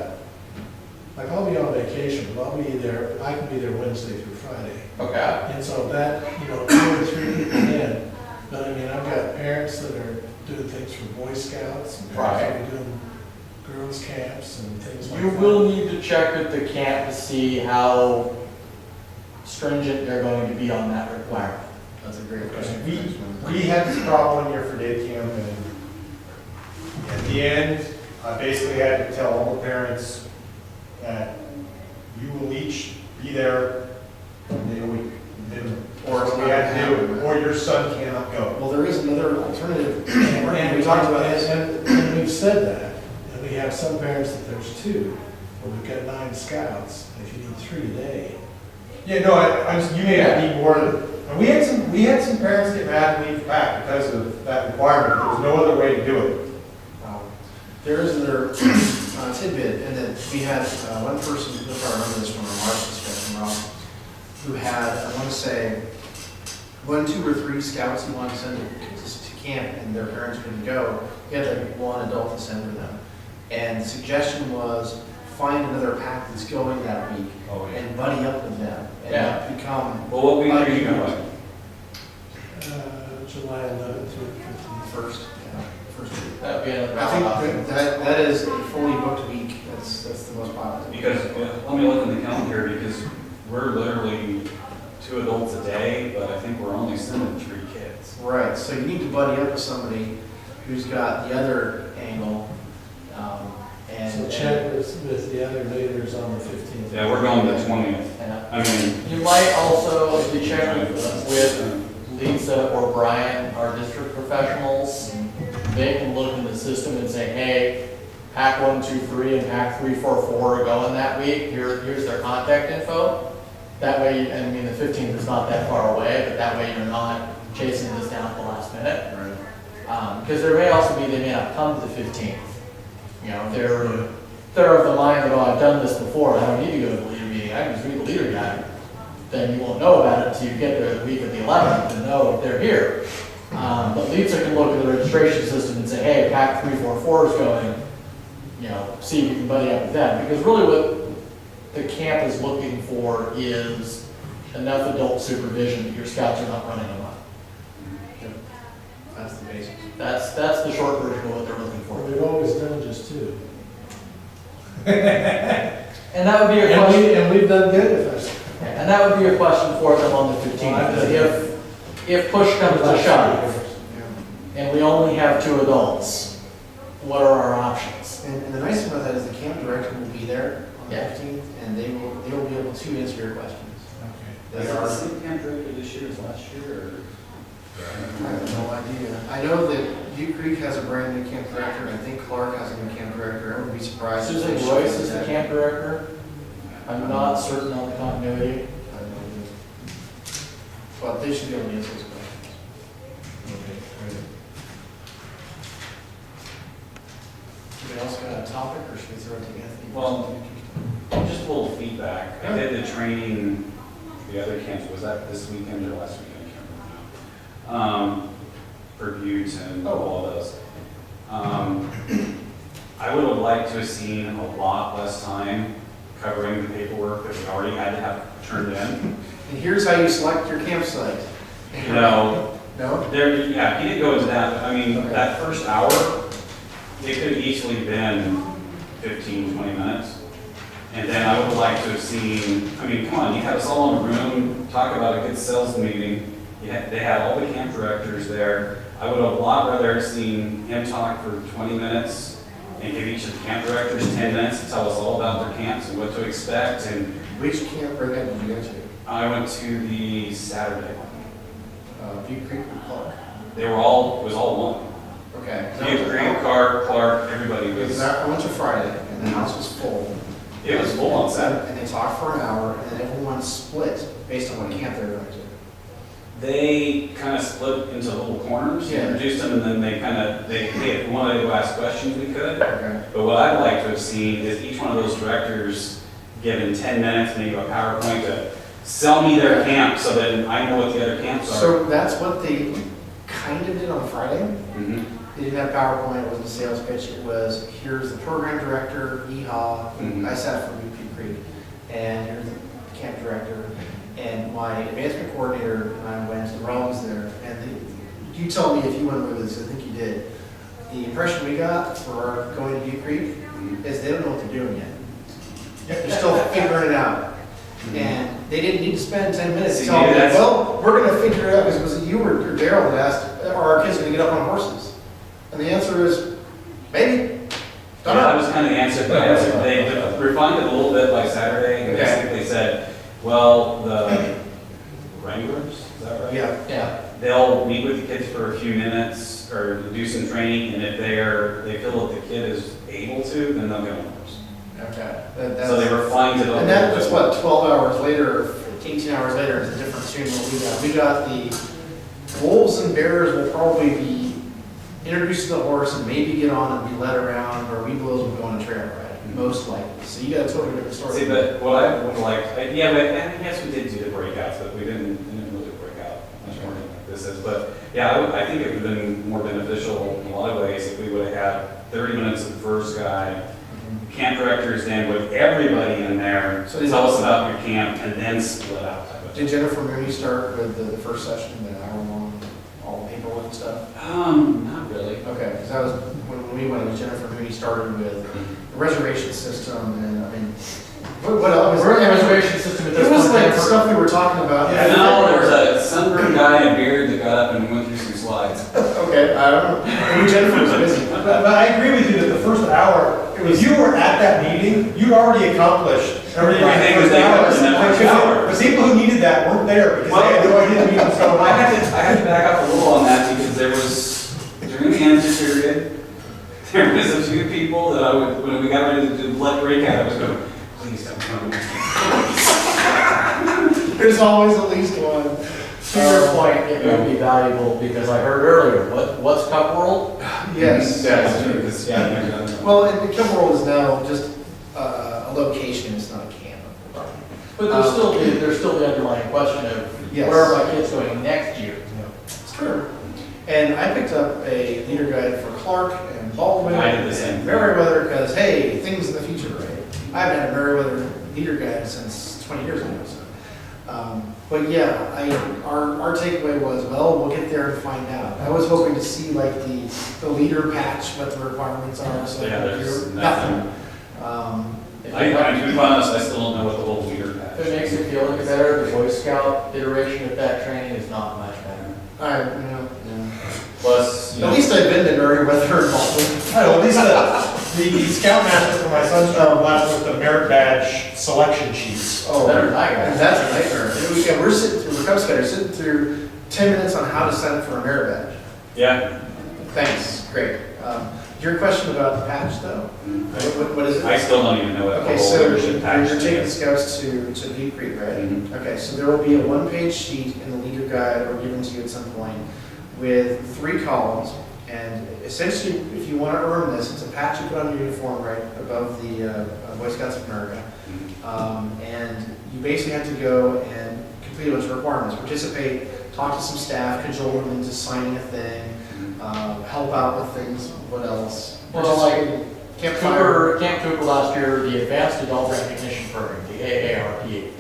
like, I'll be on vacation, but I'll be there, I can be there Wednesday through Friday. Okay. And so that, 2 or 3 people in, but I mean, I've got parents that are doing things for Boy Scouts, and parents that are doing girls' camps and things like You that. will need to check with the camp to see how stringent they're going to be on that requirement. That's a great question. We had this problem one year for day camp, and at the end, I basically had to tell all the parents that you will each be there a day a week. Or we had to do it, or your son cannot go. Well, there is another alternative. And We talked about this. And we've said that, and we have some parents that there's 2, or we've got 9 scouts, if you need 3 a day. Yeah, no, you may not need more than, and we had some parents get mad and leave back because of that requirement. There was no other way to do it. There is another tidbit, and that we had one person, if I remember this from our March discussion, Rob, who had, I want to say, 1, 2, or 3 scouts he wanted to send to camp, and their parents couldn't go. He had like 1 adult to send to them. And the suggestion was, find another pack that's going that week, Oh, yeah. and buddy up with them, and Yeah. become Well, what week are you going? July 11th through 15th. first. First week. That would be another I option. think that is a fully booked week. That's the most popular. Because, let me look in the calendar, because we're literally 2 adults a day, but I think we're only sending 3 kids. Right, so you need to buddy up with somebody who's got the other angle, and So check with the other leaders on the 15th. Yeah, we're going the 20th. Yeah. I mean, You might also, if you check with Lisa or Brian, our district professionals, they can look in the system and say, hey, pack 1, 2, 3 and pack 3, 4, 4 are going that week. Here's their contact info. That way, I mean, the 15th is not that far away, but that way you're not chasing this down at the last minute. Because there may also be, they may not come to the 15th. You know, if they're of the mind that, oh, I've done this before, I don't need to go to the leader meeting, I can just read the leader guide. Then you won't know about it until you get there the week of the 11th and know if they're here. But Lisa can look at the registration system and say, hey, pack 344 is going, you know, see if you can buddy up with that. Because really what the camp is looking for is enough adult supervision that your scouts are not running amok. That's the basics. That's the short version of what they're looking for. We've always done just 2. And that would be a question. And we've done good with us. And that would be a question for them on the 15th. If push comes to shove, and we only have 2 adults, what are our options? And the nice thing about that is the camp director will be there on the Yeah. 15th, and they will be able to answer your questions. Okay. They is it are, the same camp director this year as last year, or? I have no idea. I know that Butte Creek has a brand new camp director, and I think Clark has a new camp director. I wouldn't be surprised. if Susan they Royce showed is the that. camp director. I'm not certain on the continuity. I don't know. But they should be able to answer those questions. Anybody else got a topic, or should we throw it to Anthony? Well, just a little feedback. I did the training, the other camps, was that this weekend or last weekend? I can't remember now. For Butte and all those. I would have liked to have seen a lot less time covering the paperwork that we already had to have turned in. And here's how you select your campsite. No, No? there, yeah, he didn't go into that, but I mean, Okay. that first hour, it could have easily been 15, 20 minutes. And then I would have liked to have seen, I mean, come on, you had us all in a room, talk about a good sales meeting. They had all the camp directors there. I would have a lot rather seen him talk for 20 minutes and give each of the camp directors 10 minutes to tell us all about their camps and what to expect. And Which camp breakout did you go to? I went to the Saturday one. Butte Creek or Clark? They were all, it was all one. Okay. Butte Creek, Clark, everybody was. Because I went to Friday, and the house was full. It was full on Saturday. And they talked for an hour, and then everyone split based on what camp they were going to. They kind of split into little corners, Yeah. introduced them, and then they kind of, hey, if we wanted to go ask questions, we could. Okay. But what I'd like to have seen is each one of those directors given 10 minutes, maybe a PowerPoint to sell me their camp so that I know what the other camps are. So that's what they kind of did on Friday. Mhm. They didn't have PowerPoint, it wasn't a sales pitch, it was, here's the program director, EHA, Mhm. I sat for Butte Creek, and here's the camp director, and my advancement coordinator and I went, and Rob was there, and you tell me if you went with this, I think you did. The impression we got for going to Butte Creek is they don't know what they're doing yet. They're still figuring it out. And they didn't need to spend 10 minutes See, telling me, maybe that's- well, we're gonna figure it out, because was it you or Daryl that asked, are our kids gonna get up on horses? And the answer is, maybe. Don't Yeah, that know. was kind of the answer. They refined it a little bit by Saturday, and Okay. basically said, well, the wranglers, is that right? Yeah, Yeah. They'll meet with the kids for a few minutes or do some training, and if they feel that the kid is able to, then they'll get on horse. okay. So they refined it a little And bit. that's what, 12 hours later, 18 hours later, it's a different tune than what we got. We got the wolves and bears will probably be introduced to the horse and maybe get on and be led around, or we blues will go on a trail ride, most likely. So you got a totally different story. See, but what I would like, yeah, but I guess we did do the breakouts, but we didn't really break out much more than this is. But yeah, I think it would have been more beneficial in a lot of ways if we would have had 30 minutes of the first guy, camp directors then with everybody in there, So to tell us about your camp, and then split out. Did Jennifer Mooney start with the first session, the hour-long, all the paperwork and stuff? Not really. Okay, because that was, when we went, it was Jennifer Mooney started with the reservation system, and, I mean, what else? We're in the reservation system at this It point. was like Jennifer. stuff we were talking about. Yeah, no, there was a sunburned guy in a beard that got up and went through some slides. Okay, I don't know, maybe Jennifer was busy. But I agree with you that the first hour, if you were at that meeting, you'd already accomplished everything. Everything that they covered in that first hour. The people who needed that weren't there because they had no idea the meeting was going I on. had to back up a little on that because there was, during the answer period, there was a few people that I would, when we got ready to do let breakout, I was going, please don't come. There's always at least one. To your point, it would be valuable, because I heard earlier, what's Cup World? Yes. Yeah. Well, and Cup World is now just a location, it's not a camp. But there's still the underlying question of, Yes. where are my kids going next year? It's true. And I picked up a leader guide for Clark and Baldwin I did the same and thing. Meriwether because, hey, things in the future, right? I haven't had a Meriwether leader guide since 20 years ago. So. But yeah, our takeaway was, well, we'll get there and find out. I was hoping to see like the leader patch, what the requirements are. So Yeah, there's you're- nothing. If To be honest, I still don't know what the whole leader it patch makes you feel any better, the Boy Scout iteration of that training is not much better. Plus, you At know, least I've been to Meriwether and Baldwin. I know, at least the scoutmaster for my son's job left with the merit badge selection sheets. Oh, Better than I and got. that's a nightmare. Yeah, we're sitting through, we're Cub Scouts, sitting through 10 minutes on how to sign up for a merit badge. yeah, Thanks, great. Your question about the patch though? What is it? I still don't even know what the Okay, whole so leadership patch you're taking is. scouts to View Creek, right? Mhm. Okay, so there will be a one-page sheet in the leader guide or given to you at some point with 3 columns. And essentially, if you want to earn this, it's a patch you put on your uniform right above the Boy Scouts of America. And you basically have to go and complete a bunch of requirements. Participate, talk to some staff, cajole them into signing a thing, help out with things, what else? Well, Participate in campfire. Camp Cooper last year, the Advanced Adult Recognition Program, the AARP.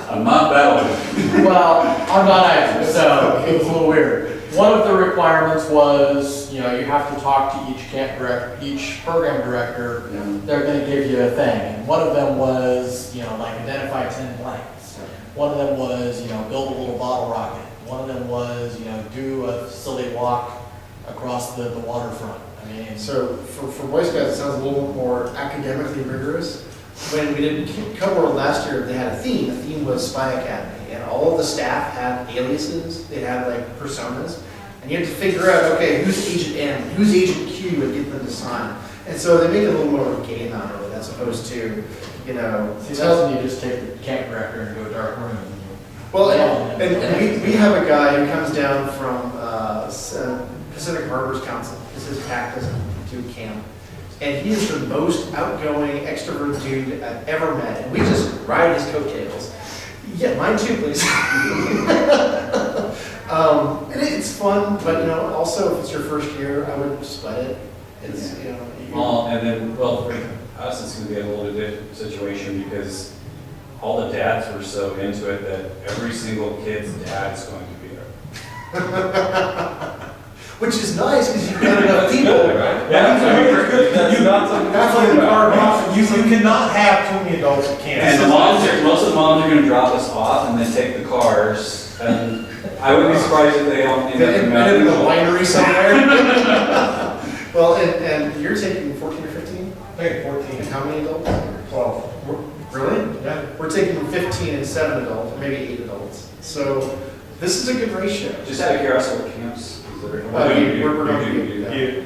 I'm not that one. Well, I'm not either, so it was a little weird. One of the requirements was, you have to talk to each camp director, each program director. They're gonna give you a thing. And one of them was, like identify 10 blanks. One of them was, build a little bottle rocket. One of them was, do a silly walk across the waterfront. I mean, So for Boy Scouts, it sounds a little bit more academically rigorous. When we did Cub World last year, they had a theme. The theme was Spy Academy, and all of the staff had aliases. They had like personas, and you had to figure out, okay, who's Agent M, who's Agent Q, and get them to sign. And so they make it a little more of a game out of it, as opposed to, see, that's when you just take the camp director and go dark room. Well, and we have a guy who comes down from Pacific Harbors Council. This is practice to camp. And he is the most outgoing, extrovert dude I've ever met. And we just ride his coattails. Yeah, mine too, please. And it's fun, but also if it's your first year, I wouldn't sweat it. It's, Well, and then, for us, it's gonna be a little bit different situation because all the dads were so into it that every single kid's dad is going to be there. which is nice because you've got enough people. right? Yeah, That's not something to That's like think the about. car box. You cannot have too many adults at camp. And most of the moms are gonna drop us off and then take the cars, and I wouldn't be surprised if they don't end up in End up in a Mountain. winery somewhere. Well, and you're taking 14 or 15? I think 14, And how many adults? 12. Really? Yeah. We're taking 15 and 7 adults, or maybe 8 adults. So this is a good ratio. Just out of curiosity, what camps? Is there? We're going to You do do that. You-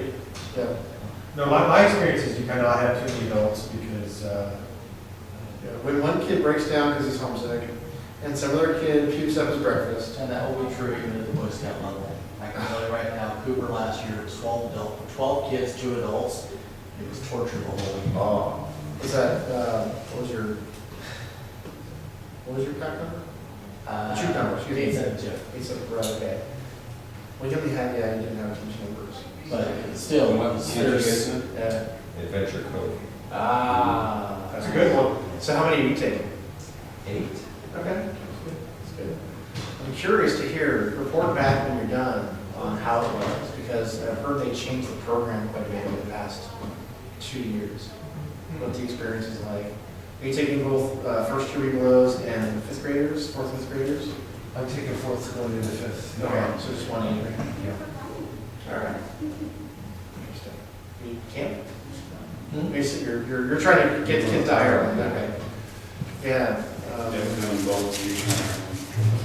Yeah. No, my experience is you cannot have too many adults because, Yeah. When one kid breaks down because he's homesick, and some other kid pukes up his breakfast. And that will be true even at the Boy Scout level. I can tell you right now, Cooper last year was 12 kids, 2 adults. It was torture the whole week. Oh. Was that, what was your pack number? Troop number, excuse me. 872. He said, right, okay. Well, you only had, you didn't have team numbers. But still, What camp you guys doing? Yeah. Adventure Cove. Ah. that's a good one. So how many are you taking? 8. Okay. That's good. I'm curious to hear, report back when you're done on how it was, because I've heard they changed the program quite a bit over the past 2 years. What the experience is like. Are you taking both first year regulos and 5th graders, 4th and 5th graders? I'm taking 4th going into 5th. Okay, so just one year. Yeah. All right. Interesting. Camp? Basically, you're trying to get the kids to Ireland, okay. Yeah. Doing both.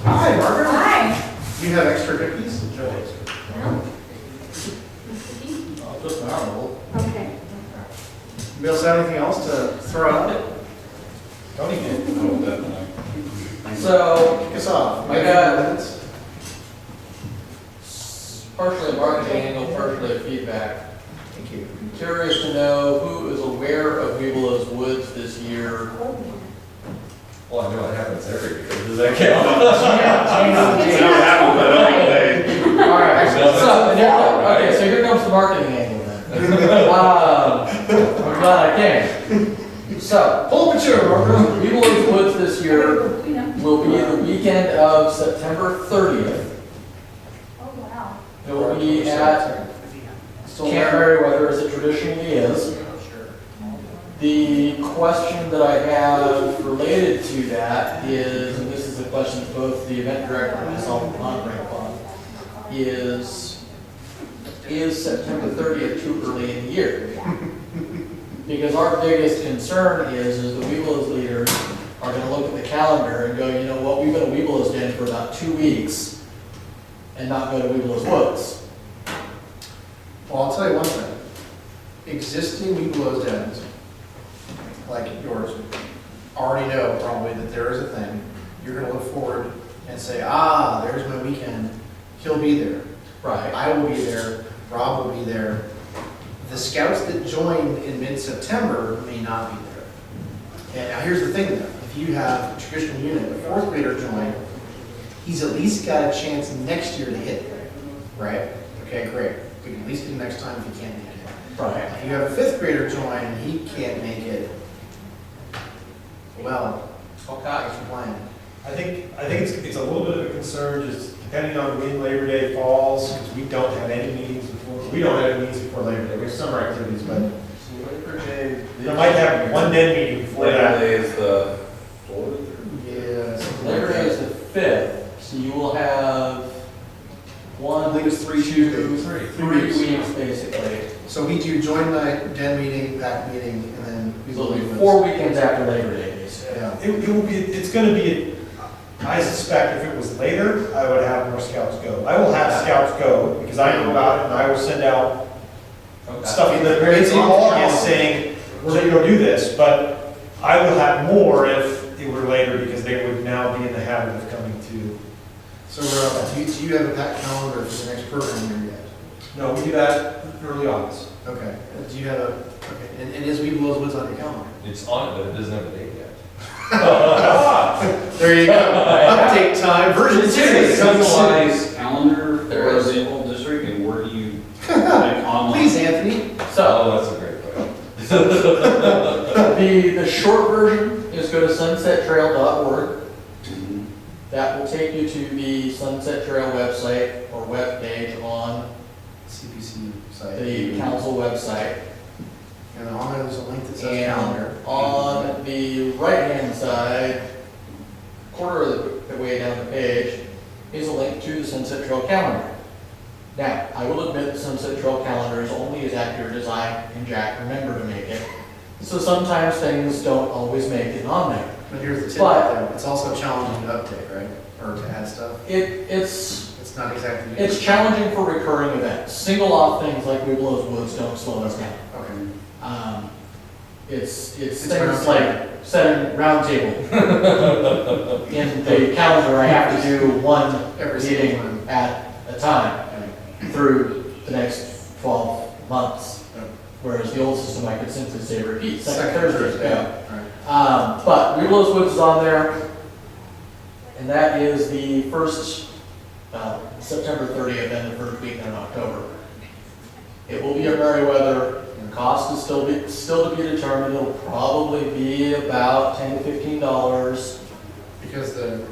Hi, Margaret. Hi. You have extra cookies? No? Just normal. Okay. Anybody else have anything else to throw out? Tony did. So, Kick us off. I got- partially marketing angle, partially feedback. Thank you. Curious to know who is aware of Weeblos Woods this year. Well, I know it happens every year. Does that count? All right, so, and here comes the marketing angle then. I'm glad I came. So, Pull up a chair, Margaret. Weeblos Woods this year will be the weekend of September 30th. Oh, wow. It will be at Camp Meriwether as it traditionally is. The question that I have related to that is, and this is a question that both the event director and myself will pondering upon, is September 30th too early in the year? Because our biggest concern is the Weeblos leaders are going to look at the calendar and go, you know what, we've been a Weeblos den for about 2 weeks and not go to Weeblos Woods. Well, I'll tell you one thing. Existing Weeblos dens, like yours, already know probably that there is a thing. You're gonna look forward and say, there's my weekend. He'll be there. Right. I will be there. Rob will be there. The scouts that join in mid-September may not be there. And now here's the thing though. If you have a traditional unit, a fourth grader join, he's at least got a chance next year to hit, right? Okay, great. We can at least do next time if he can't make it. Right. If you have a fifth grader join and he can't make it, well, Okay. thanks for playing. I think it's a little bit of a concern, just depending on when Labor Day falls, because we don't have any meetings before Labor Day. We have summer activities, but I might have one den meeting before Labor that. Day is the 4th. Yeah. something like Labor Day that. is the 5th, so you will have I think it's 3 Tuesdays. 3 weeks basically. So we do join night, den meeting, pack meeting, and then we So will it'll leave be those. 4 weekends after Labor Day basically. Yeah. It will be, it's gonna be, I suspect if it was later, I would have more scouts go. I will have scouts go, because I know about it, and I will send out Okay. stuff in the parents in August saying, we're gonna go do this, but I will have more if it were later, because they would now be in the habit of coming to. So do you have a packed calendar for the next program year yet? No, we do that early August. Okay. Do you have and is Weeblos Woods on your calendar? It's on it, but it doesn't have a date yet. There you go. Update time, version 2. Centralized calendar There for is. the whole district, and where do you, like, online? Please, Anthony. So, Oh, that's a great point. the short version is go to sunsettrail.org. Mhm. That will take you to the Sunset Trail website or web page on CPC site. the council website. And on there, there's a link that says And calendar. on the right-hand side, quarter of the way down the page, is a link to the Sunset Trail calendar. Now, I will admit the Sunset Trail calendar is only as accurate as I and Jack remember to make it. So sometimes things don't always make it on there. But here's the tip, But- though. It's also challenging to update, right? Or to add stuff. It's It's not exactly. It's challenging for recurring events. Single-off things like Weeblos Woods don't slow us down. Okay. It's It's things Roundtable. like setting Roundtable. In the calendar, I have to do one Every single meeting time. at a time through the next 12 months. Yep. Whereas the old system, I could simply say repeat, second Second Thursday. Thursday, yeah. Right. But Weeblos Woods is on there, and that is the first, September 30th and the first weekend in October. It will be a Meriwether, and cost is still to be determined. It'll probably be about $10 to $15. Because the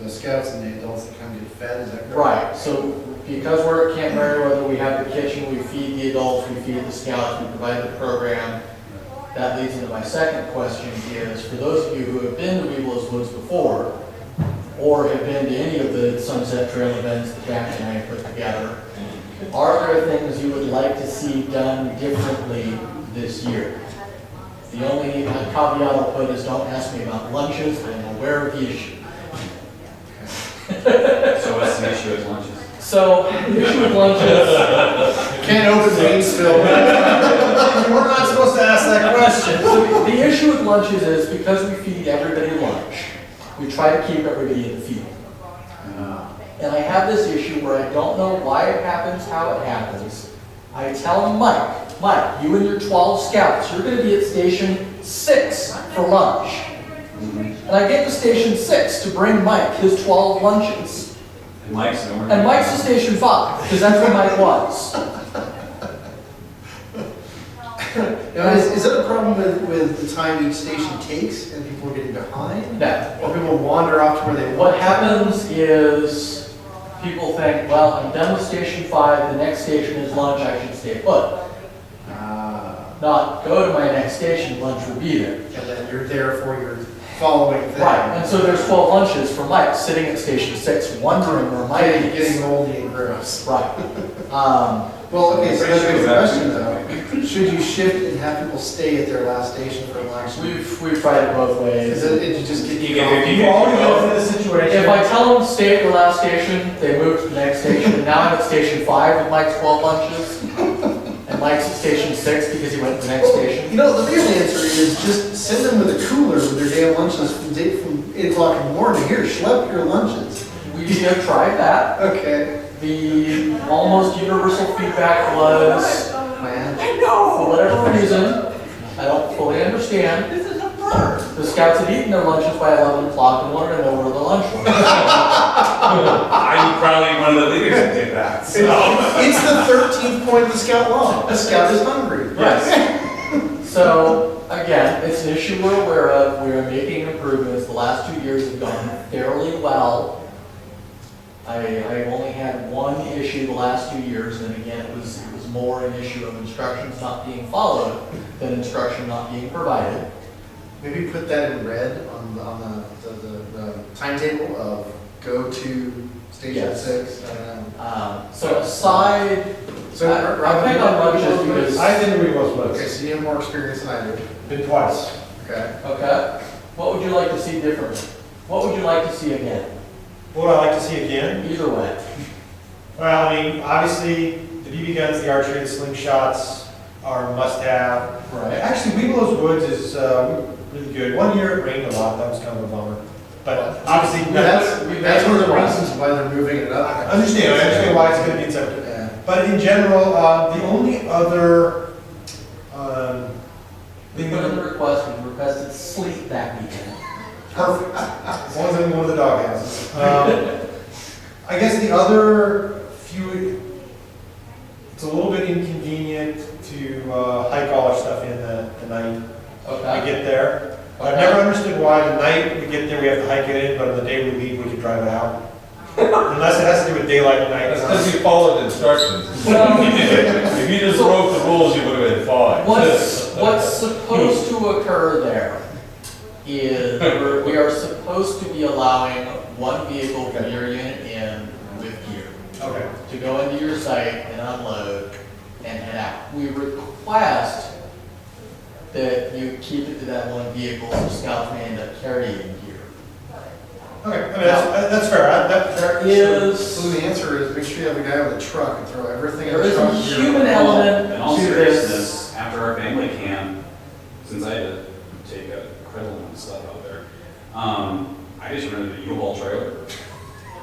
scouts and the adults that come get fed, is that correct? Right, so because we're at Camp Meriwether, we have the kitchen, we feed the adults, we feed the scouts, we provide the program. That leads into my second question is, for those of you who have been to Weeblos Woods before, or have been to any of the Sunset Trail events that Jack and I have put together, Are there things you would like to see done differently this year? The only caveat I'll put is don't ask me about lunches, I'm aware of the issue. So what's the issue with lunches? So, the issue with lunches, Can't open names, Phil. We're not supposed to ask that question. so the issue with lunches is because we feed everybody lunch, we try to keep everybody in the field. And I have this issue where I don't know why it happens, how it happens. I tell Mike, you and your 12 scouts, you're gonna be at station 6 for lunch. And I get to station 6 to bring Mike his 12 lunches. And Mike's nowhere. And Mike's to station 5, because that's where Mike was. Now, is it a problem with the time each station takes and people are getting behind? Now, Or people wander off to where they what want? happens is people think, well, I'm done with station 5, the next station is lunch, I should stay put. Not go to my next station, lunch will be there. And then you're there for your following thing. Right, and so there's 12 lunches for Mike sitting at station 6, wondering where Mike Getting is. moldy and gross. Right. Well, okay, so Pretty that sure begs the that's- question though. Should you shift and have people stay at their last station for lunch? We've tried it both ways. Is it, did you just get? You get You always go through the situation. If I tell them to stay at the last station, they move to the next station, and now I'm at station 5 with Mike's 12 lunches. And Mike's at station 6 because he went to the next station. You know, the real answer is just send them with a cooler with their day lunches from 8 o'clock in the morning. Here, schlep your lunches. We have tried that. Okay. The almost universal feedback was, Man. for whatever reason, I don't fully understand, the scouts had eaten their lunches by 11 o'clock and wanted to know where the lunch was. I'm probably one of the leaders that did that, so. It's the 13th point of the scout law. A scout is hungry. Yes. So, again, it's an issue we're aware of, we are making improvements, the last 2 years have gone fairly well. I've only had one issue the last 2 years, and again, it was more an issue of instructions not being followed than instruction not being provided. Maybe put that in red on the timetable of go to station Yes. 6. I don't know. So aside, So, I pick on lunches because, I didn't read most Okay, books. so you have more experience than I do. Been twice. Okay. okay, what would you like to see differently? What would you like to see again? What would I like to see again? Either way. Well, I mean, obviously, the BB guns, the archery, the slingshots are must-have. Right. Actually, Weeblos Woods is really good. One year it rained a lot, that was kind of a bummer. But obviously, That's one of the reasons why they're moving it up. I understand why it's gonna be in September. Yeah. But in general, the only other We thing put in that, the request, we requested sleep that weekend. perfect, as long as I'm in one of the doghouses. I guess the other few, it's a little bit inconvenient to hike all our stuff in the night we Okay. get there. I've never understood why the night we get there, we have to hike it in, but on the day we leave, we can drive it out. Unless it has to do with daylight and night. That's because you followed instructions. Well, If you just broke the rules, you would have been fine. what's supposed to occur there is we are supposed to be allowing one vehicle from your unit in with gear Okay. to go into your site and unload and head out. We request that you keep it to that one vehicle so scouts may end up carrying gear. Okay, I mean, that's fair. There is, So the answer is make sure you have a guy with a truck and throw everything in there the is truck. a human element In all to seriousness, this. after our family camp, since I had to take a credible and stuff out there, I just rented a U-Haul trailer.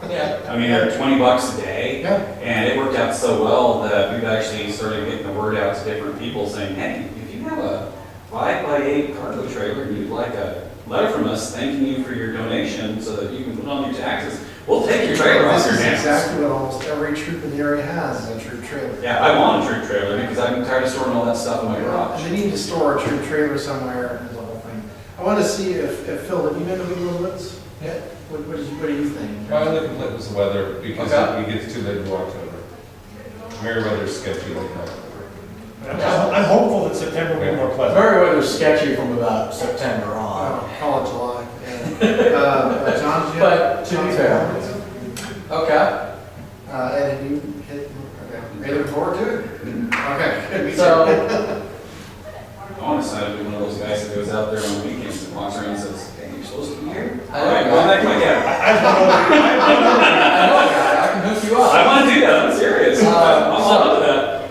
Yeah. I mean, they're $20 a day. Yeah. And it worked out so well that we've actually started getting the word out to different people saying, hey, if you have a 5x8 cargo trailer and you'd like a letter from us thanking you for your donation so that you can put on your taxes, we'll take your trailer off This your is hands. exactly what almost every troop in the area has, is a troop trailer. Yeah, I want a troop trailer because I'm tired of storing all that stuff in my garage. And they need to store a troop trailer somewhere, and the whole thing. I want to see if Phil, have you been to Weeblos Woods? Yeah. What do you think? My only complaint was the weather, because Okay. it gets too late in October. Merryweather's sketchy like that. I'm hopeful that September will be more pleasant. Merriweather's sketchy from about September on. Oh, call it July, yeah. John, do you have? But to be fair, okay. Ed, have you hit, okay. forward to it? Okay, good, me too. So, I want to sign up to be one of those guys that goes out there on the weekends and walks around and says, hey, you're supposed to be here? I All right, know. go back to my cabin. I've done over, I know a guy, I can hook you I up. want to do that, I'm serious. I'm all into that.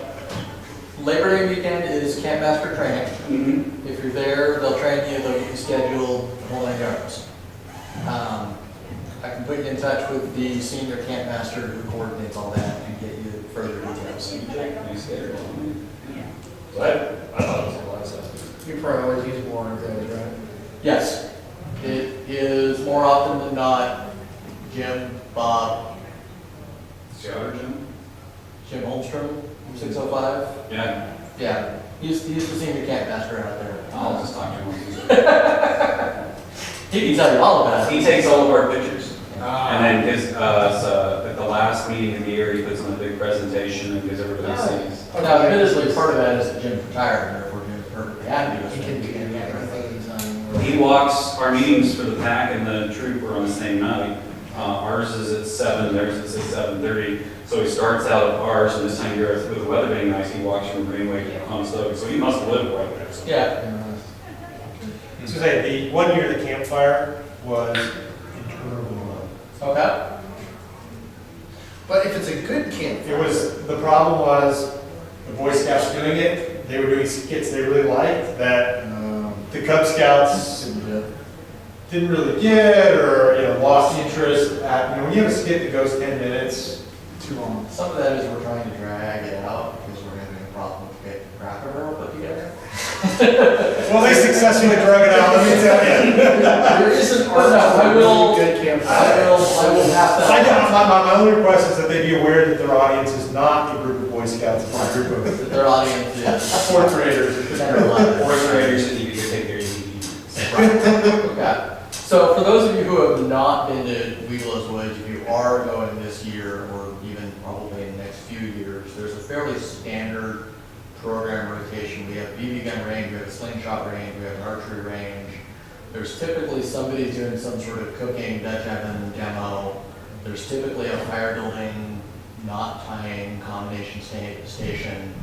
Labor Day weekend is Camp Master training. Mhm. If you're there, they'll train you, they'll get you scheduled, the whole 9 yards. I can put you in touch with the senior camp master who coordinates all that and get you further details. Nice schedule. So I thought it was a lot of stuff. You probably always use more of those, right? Yes, it is more often than not Jim, Bob, Shower, Jim? Jim Holmstrom, 605. Yeah, Yeah, he's the senior camp master out there. I'll just talk to him on Tuesday. He can tell you all about it. He takes all of our pictures. Ah. And then gives us, at the last meeting of the year, he puts on a big presentation and gives everybody seats. Now, admittedly, part of that is that Jim's retired, and therefore Jim's perfectly happy with He it. can do anything he's on. He walks, our meetings for the pack and the troop are on the same night. Ours is at 7, theirs is at 7:30. So he starts out at ours, and this time of year, with the weather being nice, he walks from Greenway to Conestoga. So he must live right there. So. Yeah, I was gonna say, the 1 year the campfire was interminable. okay. But if it's a good camp. It was, the problem was, the Boy Scouts doing it, they were doing skits they really liked, that the Cub Scouts didn't really get, or, lost interest at, when you have a skit that goes 10 minutes, too long. Some of that is we're trying to drag it out because we're having a problem with getting Cracker Barrel put together. Well, they successfully drug it out, let me tell you. There is an art No, I to will- really good camp. I will have to. My only request is that they be aware that their audience is not a group of Boy Scouts, it's a group of Their audience is fourth graders. 10 or 11. Fourth graders that you could take their EVPs. Okay. So for those of you who have not been to Weaglos Woods, if you are going this year, or even probably in the next few years, there's a fairly standard program rotation. We have BB gun range, we have a slingshot range, we have an archery range. There's typically somebody doing some sort of cooking, Dutch oven demo. There's typically a fire building, knot tying combination station.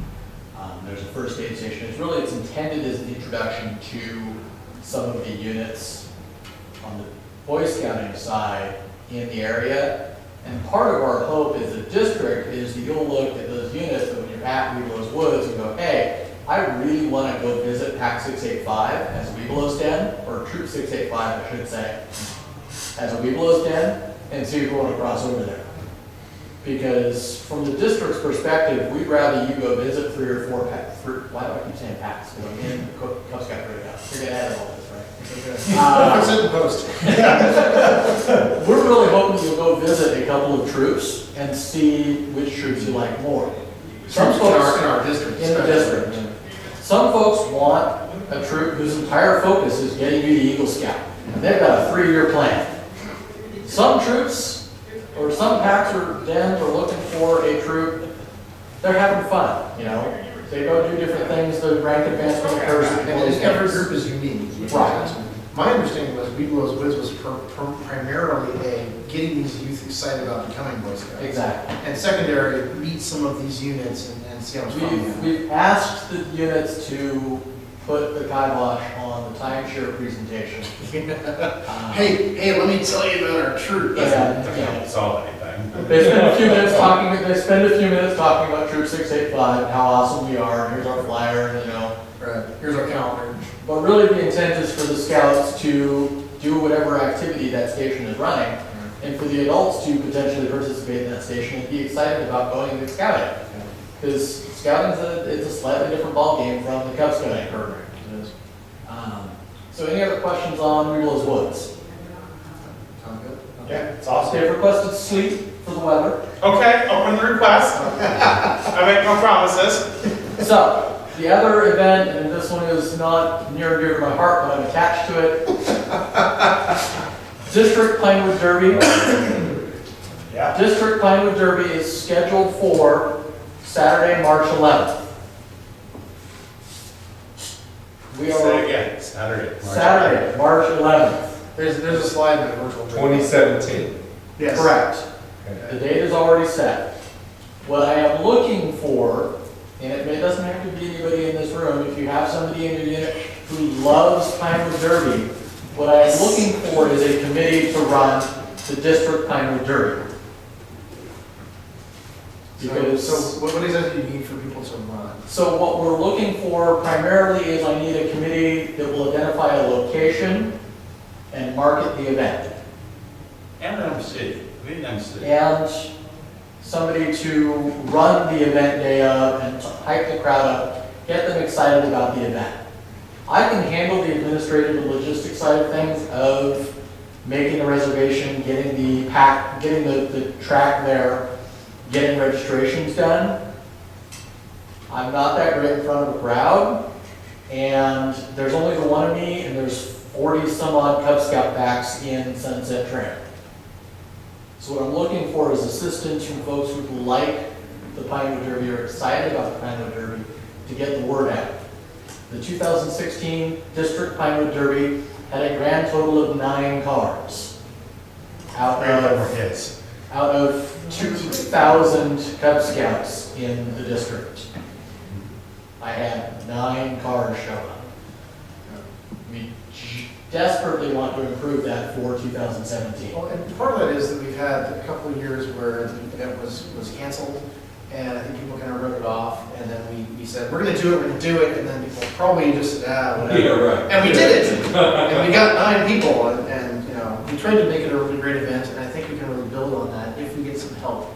There's a first aid station. It's intended as an introduction to some of the units on the Boy Scouting side in the area. And part of our hope as a district is that you'll look at those units that when you're at Weaglos Woods and go, hey, I really want to go visit PAC 685 as a Weaglos Den, or Troop 685, I should say, as a Weaglos Den, and see if you want to cross over there. Because from the district's perspective, we'd rather you go visit 3 or 4 packs. Why do I keep saying packs? Because I'm in the Cub Scout Breakout. You're going to edit all this, right? I'll sit and post. We're really hoping you'll go visit a couple of troops and see which troops you like more. Some In folks our district. in the district. Some folks want a troop whose entire focus is getting you to Eagle Scout. And they've got a 3-year plan. Some troops, or some packs or dens are looking for a troop, they're having fun, They go do different things, the rank advancement occurs. And every group is unique. Right. My understanding was Weaglos Woods was primarily getting these youth excited about becoming Boy Scouts. Exactly. And secondary, meet some of these units and see how much fun they have. We've asked the units to put the kibosh on the timeshare presentation. Hey, let me tell you about our troop. Yeah. Saw anything. They spend a few minutes talking about Troop 685 and how awesome we are, and here's our flyer, Right, here's our calendar. But really the intent is for the scouts to do whatever activity that station is running, and for the adults to potentially participate in that station and be excited about going to scouting. Because scouting is a slightly different ballgame from the Cub Scouting program. So any other questions on Weaglos Woods? Sound good? Yeah, it's awesome. They've requested sleep for the weather. Okay, open the request. I make no promises. So, the other event, and this one is not near and dear to my heart, but I'm attached to it. District Pinewood Derby. Yeah. District Pinewood Derby is scheduled for Saturday, March 11th. We Say are it again, Saturday. Saturday, March 11th. There's a slide in the virtual. 2017. Yes. Correct. Okay. The date is already set. What I am looking for, and it doesn't have to be anybody in this room, if you have somebody in your unit who loves Pinewood Derby, what I am looking for is a committee to run the district Pinewood Derby. So what exactly do you need for people to run? So what we're looking for primarily is I need a committee that will identify a location and market the event. And MC, we need MC. And somebody to run the event day of and hype the crowd up, get them excited about the event. I can handle the administrative and logistics side of things of making the reservation, getting the pack, getting the track there, getting registrations done. I'm not that great in front of a crowd, and there's only the one of me, and there's 40 some odd Cub Scout packs in Sunset Trail. So what I'm looking for is assistance from folks who like the Pinewood Derby, are excited about the Pinewood Derby, to get the word out. The 2016 District Pinewood Derby had a grand total of 9 cars. Out of 2,000 Cub Scouts in the district. I had 9 cars show up. We desperately want to improve that for 2017. Well, and part of that is that we've had a couple of years where the event was canceled, and I think people kind of wrote it off, and then we said, we're gonna do it, and then people probably just, whatever. Yeah, right. And we did it, and we got 9 people, and you know, we tried to make it a really great event, and I think we can really build on that if we get some help.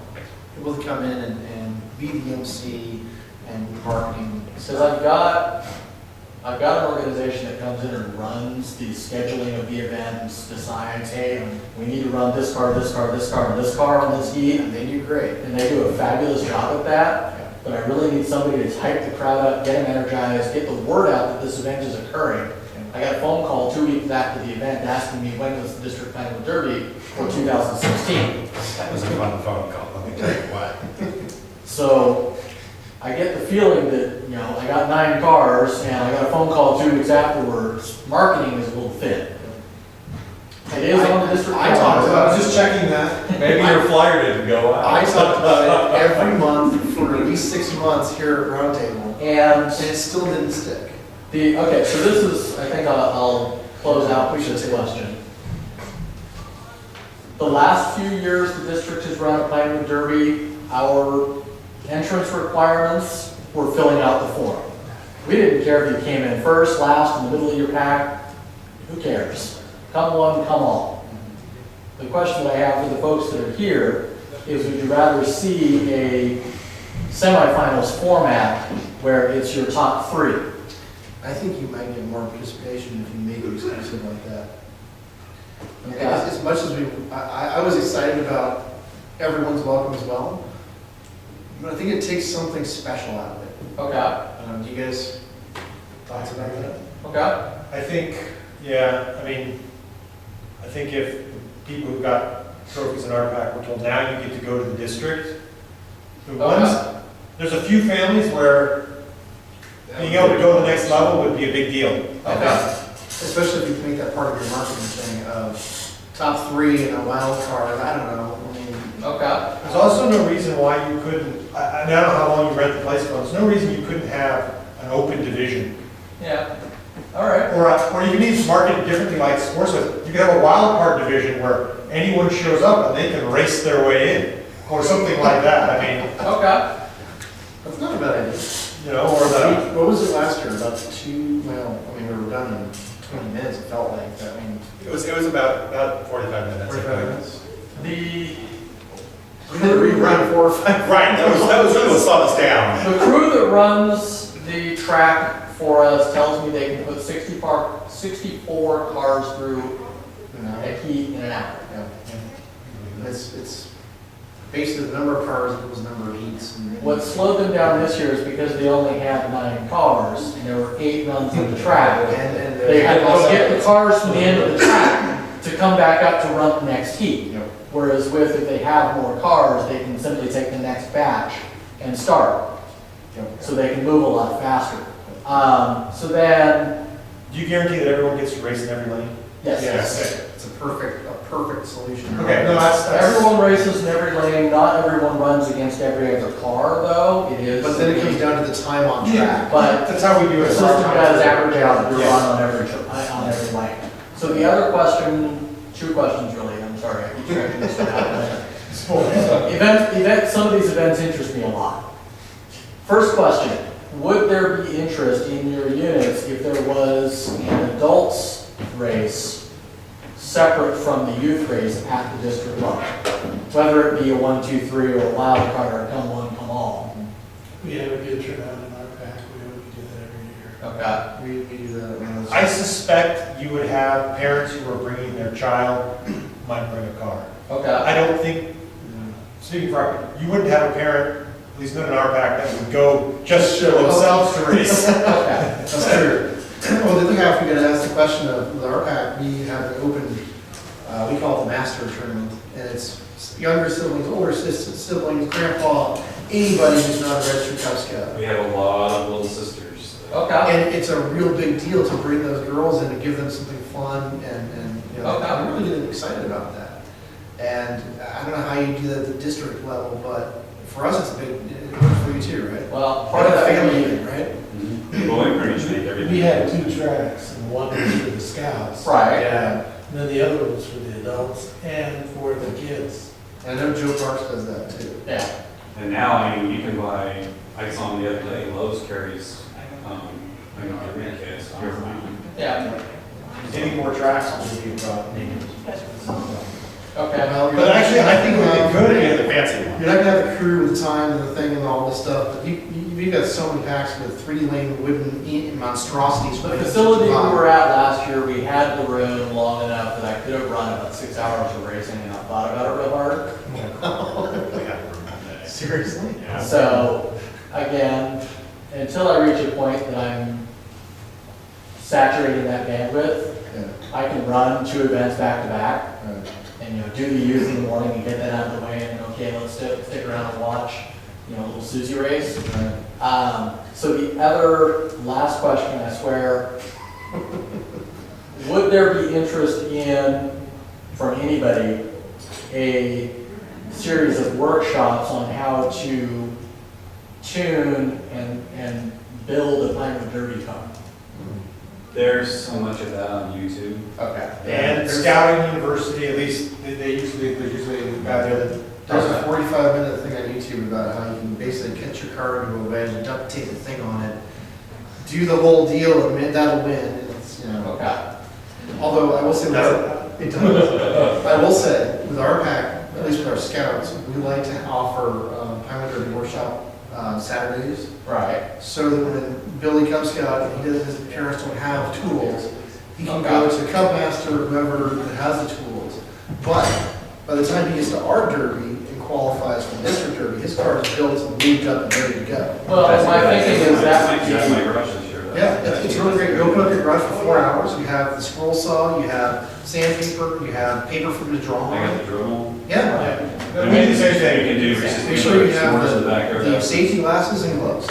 People to come in and be the MC and marketing. Because I've got an organization that comes in and runs the scheduling of the event and decides, hey, we need to run this car, this car, this car, and this car on this heat. And they do great. And they do a fabulous job at that. But I really need somebody to hype the crowd up, get them energized, get the word out that this event is occurring. I got a phone call 2 weeks after the event asking me when was the District Pinewood Derby for 2016. That was a fun phone call, let me tell you what. So I get the feeling that, you know, I got 9 cars and I got a phone call 2 weeks afterwards. Marketing is a little thin. It is on the district. I talked I about was just checking that. Maybe your flyer didn't go out. I talked about it every month for at least 6 months here at Roundtable, And and it still didn't stick. okay, so this is, I think I'll close out with this question. The last few years the district has run a Pinewood Derby, our entrance requirements were filling out the form. We didn't care if you came in first, last, in the middle of your pack, who cares? Come one, come all. The question that I have for the folks that are here is, would you rather see a semifinals format where it's your top 3? I think you might get more participation if you make it exclusive like that. Okay. As much as I was excited about everyone's welcome as well, but I think it takes something special out of it. Okay. Do you guys thoughts about that? Okay. I think, yeah, I think if people who got trophies in our pack were told now you get to go to the district, there's a few families where being able to go to the next level would be a big deal. Okay. Especially if you make that part of your marketing thing of top 3 and a wild card. I don't know. I mean, Okay. There's also no reason why you couldn't, I don't know how long you rent the place for, there's no reason you couldn't have an open division. Yeah. All right. Or you can even market it differently like sports with, you could have a wild card division where anyone shows up and they can race their way in, or something like that, I mean, Okay. that's not a bad idea. you know, or the, What was it last year? About 2, well, I mean, we were done in 20 minutes, it felt like. I mean, it was about 45 minutes. 45 minutes. The We had to rerun 4 or 5. Right, that was really what slowed us down. The crew that runs the track for us tells me they can put 64 cars through a heat in an hour. Yeah. It's based on the number of cars equals the number of heats. What slowed them down this year is because they only had 9 cars and there were 8 runs of the track. And They had to go get the cars from the end of the track to come back up to run the next heat. Yep. Whereas if they have more cars, they can simply take the next batch and start. So they can move a lot faster. So then, Do you guarantee that everyone gets to race in every lane? yes. Yes. It's a perfect solution. Okay, no, that's. Everyone races in every lane, not everyone runs against every other car, though, it is. But then it comes down to the time on track. But That's how we do the it. system does average out your Yeah. run on every lane. So the other question, two questions really, I'm sorry, I keep stretching this one out. Some of these events interest me a lot. First question, would there be interest in your units if there was an adults race separate from the youth race at the district level? Whether it be a 1, 2, 3 or a wild card or come one, come all. We have a good turnout in our pack, we do that every year. Okay. We do that. I suspect you would have parents who are bringing their child, might bring a car. Okay. I don't think, speaking for, you wouldn't have a parent, at least not in our pack, that would go just show themselves to race. Okay. That's true. Well, the other half, we gotta ask the question of, with our pack, we have an open, we call it the master tournament, and it's younger siblings, older siblings, grandpa, anybody who's not a registered Cub Scout. We have a lot of little sisters. Okay. And it's a real big deal to bring those girls in and give them something fun, and you know, Okay. I'm really getting excited about that. And I don't know how you do that at the district level, but for us, it's a big, it works for you too, right? Well, part of that family family, thing, right? Well, we pretty much make everything. We had 2 tracks, and one was for the scouts. right? Yeah. And then the other one was for the adults and for the kids. And I know Joe Parks does that too. Yeah. And now, I mean, you can buy, I saw them the other day, Lowe's carries, I know, every kids, you're fine. Yeah. Any more tracks will be brought in. Okay. Well, But actually, I think it would be good if you had the fancy one. You're not gonna have the crew with the time and the thing and all this stuff, but you've got so many packs with 3-lane wooden monstrosities. The facility we were at last year, we had the room long enough that I could have run about 6 hours of racing and not thought about it real hard. Seriously? Yeah. So, again, until I reach a point that I'm saturating that bandwidth, Yeah. I can run 2 events back to back Right. and, do the youth in the morning and get that out of the way and, okay, let's stick around and watch, a little Susie race. So the other last question, I swear, would there be interest in, from anybody, a series of workshops on how to tune and build a Pinewood Derby car? There's so much of that on YouTube. Okay. And Scouting University, at least, there's usually a guy there that There's a 45-minute thing on YouTube about how you can basically catch your car into a wedge and duct tape the thing on it, do the whole deal, and that'll win. And it's, Okay. although I will say, it does. I will say, with our pack, at least with our scouts, we like to offer Pinewood Derby workshop Saturdays, Right. so that when Billy Cub Scout, and his parents don't have tools, he can go to Cub Master, whoever that has the tools. But by the time he gets to our derby and qualifies for district derby, his car is built and moved up and ready to go. Well, my thinking is that would That's my be, garage this year. Yeah, it's really great. You open up your garage for 4 hours, you have the scroll saw, you have sandpaper, you have paper for the draw I got on. the drill. Yeah. We do the same You thing. can do resistance. Make sure you have Swords in the backyard. the safety glasses and gloves.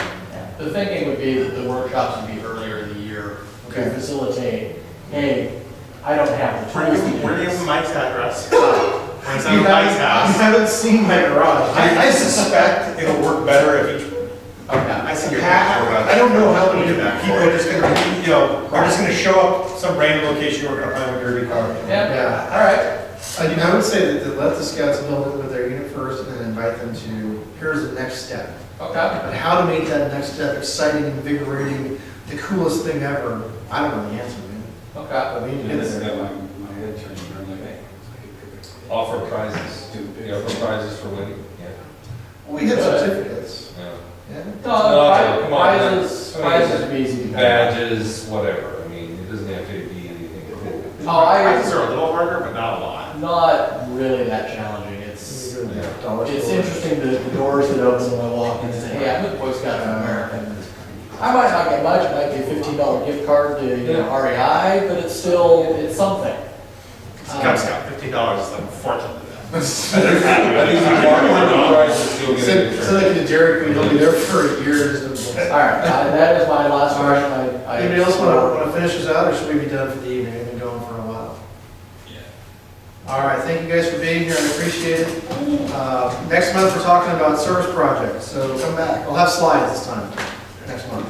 the thinking would be that the workshops would be earlier in the year to Okay. facilitate, hey, I don't have the Where do tools. you, to where do you do have this. the mics at, Russ? When it's You on Mike's haven't, house. you haven't seen my garage. I suspect it'll work better if each, Okay. I see your I don't know how many Look at that. people are just gonna, are just gonna show up some random location or gonna find a derby car. Yeah, all right. I would say that let the scouts build it with their unit first and then invite them to, here's the next step. Okay. But how to make that next step exciting, invigorating, the coolest thing ever, I don't know the answer, man. Okay. But we need to And get this has there. got my head turning, I'm like, hey. Offer prizes, offer prizes for winning, yeah. We had Good. certificates. Yeah. Yeah. No, come on, Prizes would be easy to do. Badges, whatever, I mean, it doesn't have to be anything. Oh, Prices are a little harder, but not a lot. not really that challenging. It's interesting the doors that open when I walk in and say, hey, I'm with Boy Scouts of America. I might not get much, it might be a $15 gift card to REI, but it's still, it's something. It's a Cub Scout, $15 is like a fortune to them. I think if you want the prizes, you'll get Send it. that to Derek, he'll be there for a year. Just All right, that is my last question. Anybody else want to finish this out, or should we be done for the evening? We've been going for a while. All right, thank you guys for being here, I appreciate it. Next month, we're talking about service projects, so come back. We'll have slides this time, next month.